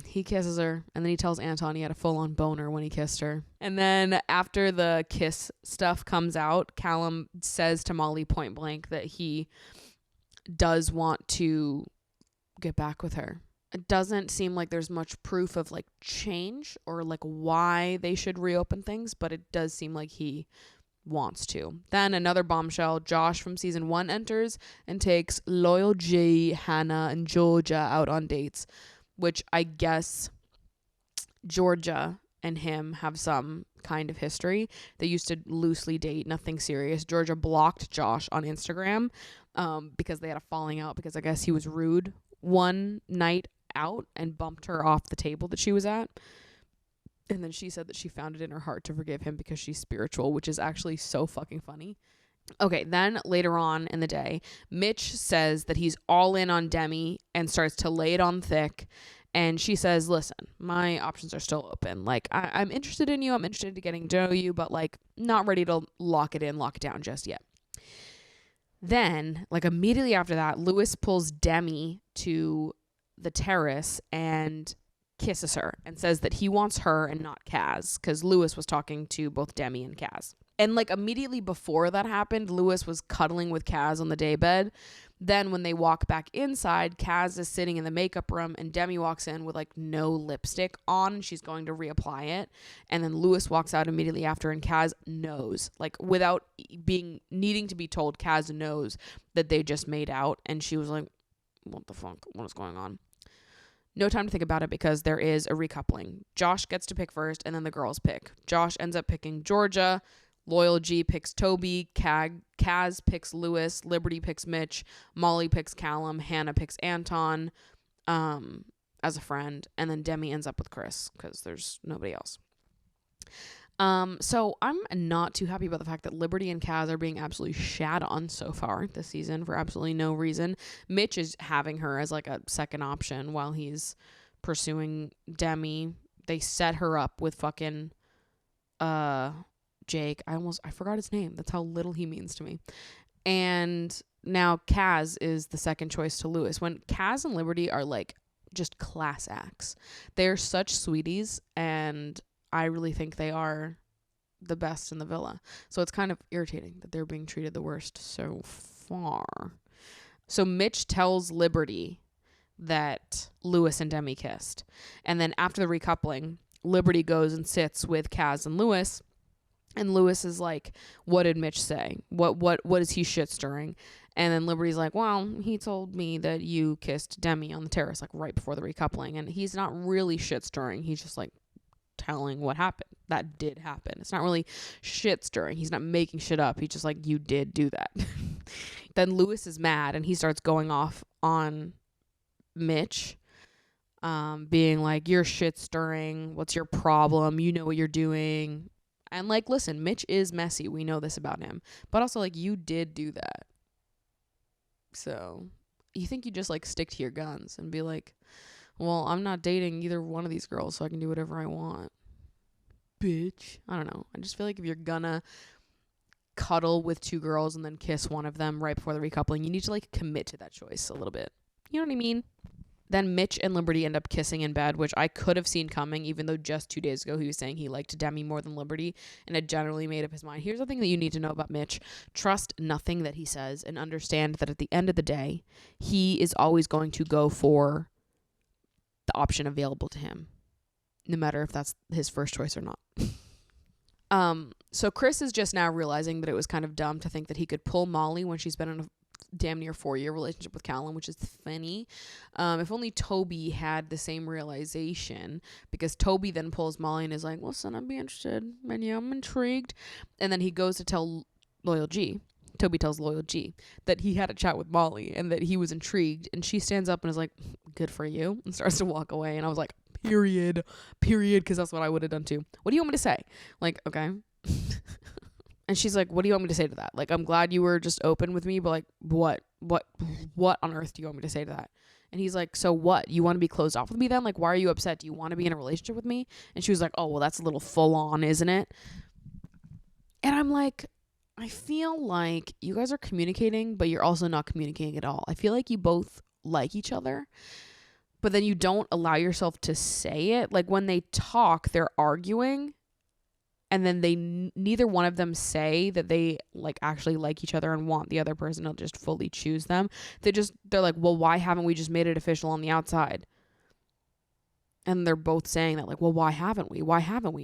he kisses her, and then he tells Anton he had a full-on boner when he kissed her. And then after the kiss stuff comes out, Callum says to Molly point blank that he does want to get back with her. It doesn't seem like there's much proof of like change or like why they should reopen things, but it does seem like he wants to. Then another bombshell, Josh from season 1 enters and takes Loyal G, Hannah, and Georgia out on dates, which I guess Georgia and him have some kind of history. They used to loosely date, nothing serious. Georgia blocked Josh on Instagram because they had a falling out because I guess he was rude one night out and bumped her off the table that she was at. And then she said that she found it in her heart to forgive him because she's spiritual, which is actually so fucking funny. Okay, then later on in the day, Mitch says that he's all in on Demi and starts to lay it on thick. And she says, listen, my options are still open. Like, I'm interested in you. I'm interested in getting to know you, but like not ready to lock it down just yet. Then, like immediately after that, Lewis pulls Demi to the terrace and kisses her and says that he wants her and not Kaz, because Lewis was talking to both Demi and Kaz. And like immediately before that happened, Lewis was cuddling with Kaz on the daybed. Then when they walk back inside, Kaz is sitting in the makeup room and Demi walks in with like no lipstick on. She's going to reapply it. And then Lewis walks out immediately after and Kaz knows, like without needing to be told, Kaz knows that they just made out. And she was like, what the fuck? What is going on? No time to think about it because there is a recoupling. Josh gets to pick first and then the girls pick. Josh ends up picking Georgia. Loyal G picks Toby. Kaz picks Lewis. Liberty picks Mitch. Molly picks Callum. Hannah picks Anton as a friend. And then Demi ends up with Chris because there's nobody else. So I'm not too happy about the fact that Liberty and Kaz are being absolutely shat on so far this season for absolutely no reason. Mitch is having her as like a second option while he's pursuing Demi. They set her up with fucking Jake. I forgot his name. That's how little he means to me. And now Kaz is the second choice to Lewis, when Kaz and Liberty are like just class acts. They're such sweeties, and I really think they are the best in the villa. So it's kind of irritating that they're being treated the worst so far. So Mitch tells Liberty that Lewis and Demi kissed. And then after the recoupling, Liberty goes and sits with Kaz and Lewis. And Lewis is like, what did Mitch say? What is he shit stirring? And then Liberty's like, well, he told me that you kissed Demi on the terrace, like right before the recoupling. And he's not really shit stirring. He's just like telling what happened. That did happen. It's not really shit stirring. He's not making shit up. He's just like, you did do that. Then Lewis is mad and he starts going off on Mitch, being like, you're shit stirring. What's your problem? You know what you're doing. And like, listen, Mitch is messy. We know this about him. But also, like, you did do that. So you think you just like stick to your guns and be like, well, I'm not dating either one of these girls, so I can do whatever I want. Bitch. I don't know. I just feel like if you're gonna cuddle with two girls and then kiss one of them right before the recoupling, you need to like commit to that choice a little bit. You know what I mean? Then Mitch and Liberty end up kissing in bed, which I could have seen coming, even though just 2 days ago he was saying he liked Demi more than Liberty and had generally made up his mind. Here's the thing that you need to know about Mitch. Trust nothing that he says and understand that at the end of the day, he is always going to go for the option available to him, no matter if that's his first choice or not. So Chris is just now realizing that it was kind of dumb to think that he could pull Molly when she's been in a damn near 4-year relationship with Callum, which is funny. If only Toby had the same realization, because Toby then pulls Molly and is like, listen, I'd be interested, and yeah, I'm intrigued. And then he goes to tell Loyal G. Toby tells Loyal G that he had a chat with Molly and that he was intrigued, and she stands up and is like, good for you, and starts to walk away. And I was like, period, because that's what I would have done too. What do you want me to say? Like, okay. And she's like, what do you want me to say to that? Like, I'm glad you were just open with me, but like, what on earth do you want me to say to that? And he's like, so what? You want to be closed off with me then? Like, why are you upset? Do you want to be in a relationship with me? And she was like, oh, well, that's a little full on, isn't it? And I'm like, I feel like you guys are communicating, but you're also not communicating at all. I feel like you both like each other, but then you don't allow yourself to say it. Like, when they talk, they're arguing, and then they neither one of them say that they like actually like each other and want the other person to just fully choose them. They're like, well, why haven't we just made it official on the outside? And they're both saying that, like, well, why haven't we?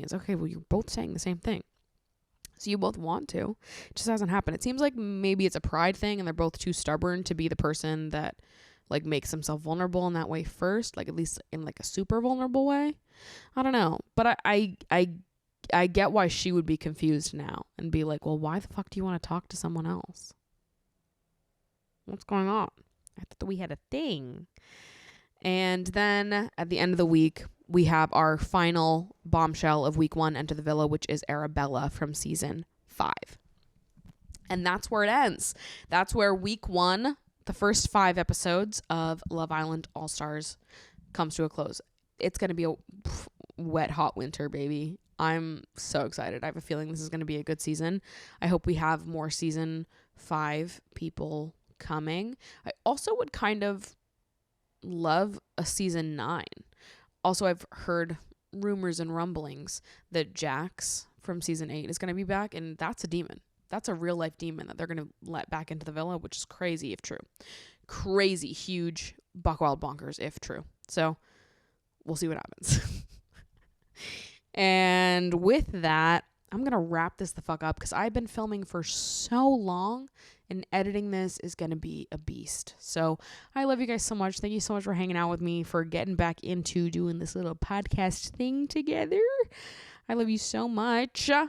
It's okay, well, you're both saying the same thing. So you both want to. It just hasn't happened. It seems like maybe it's a pride thing and they're both too stubborn to be the person that like makes himself vulnerable in that way first, like at least in like a super vulnerable way. I don't know. But I get why she would be confused now and be like, well, why the fuck do you want to talk to someone else? What's going on? I thought we had a thing. And then at the end of the week, we have our final bombshell of week 1 enter the villa, which is Arabella from season 5. And that's where it ends. That's where week 1, the first 5 episodes of Love Island All-Stars, comes to a close. It's going to be a wet, hot winter, baby. I'm so excited. I have a feeling this is going to be a good season. I hope we have more season 5 people coming. I also would kind of love a season 9. Also, I've heard rumors and rumblings that Jax from season 8 is going to be back, and that's a demon. That's a real life demon that they're going to let back into the villa, which is crazy if true. Crazy, huge, buck wild bonkers if true. So we'll see what happens. And with that, I'm going to wrap this the fuck up because I've been filming for so long and editing this is going to be a beast. So I love you guys so much. Thank you so much for hanging out with me, for getting back into doing this little podcast thing together. I love you so much. I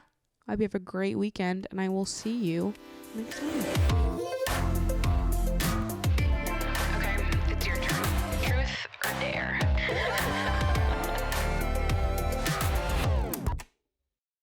hope you have a great weekend and I will see you next time.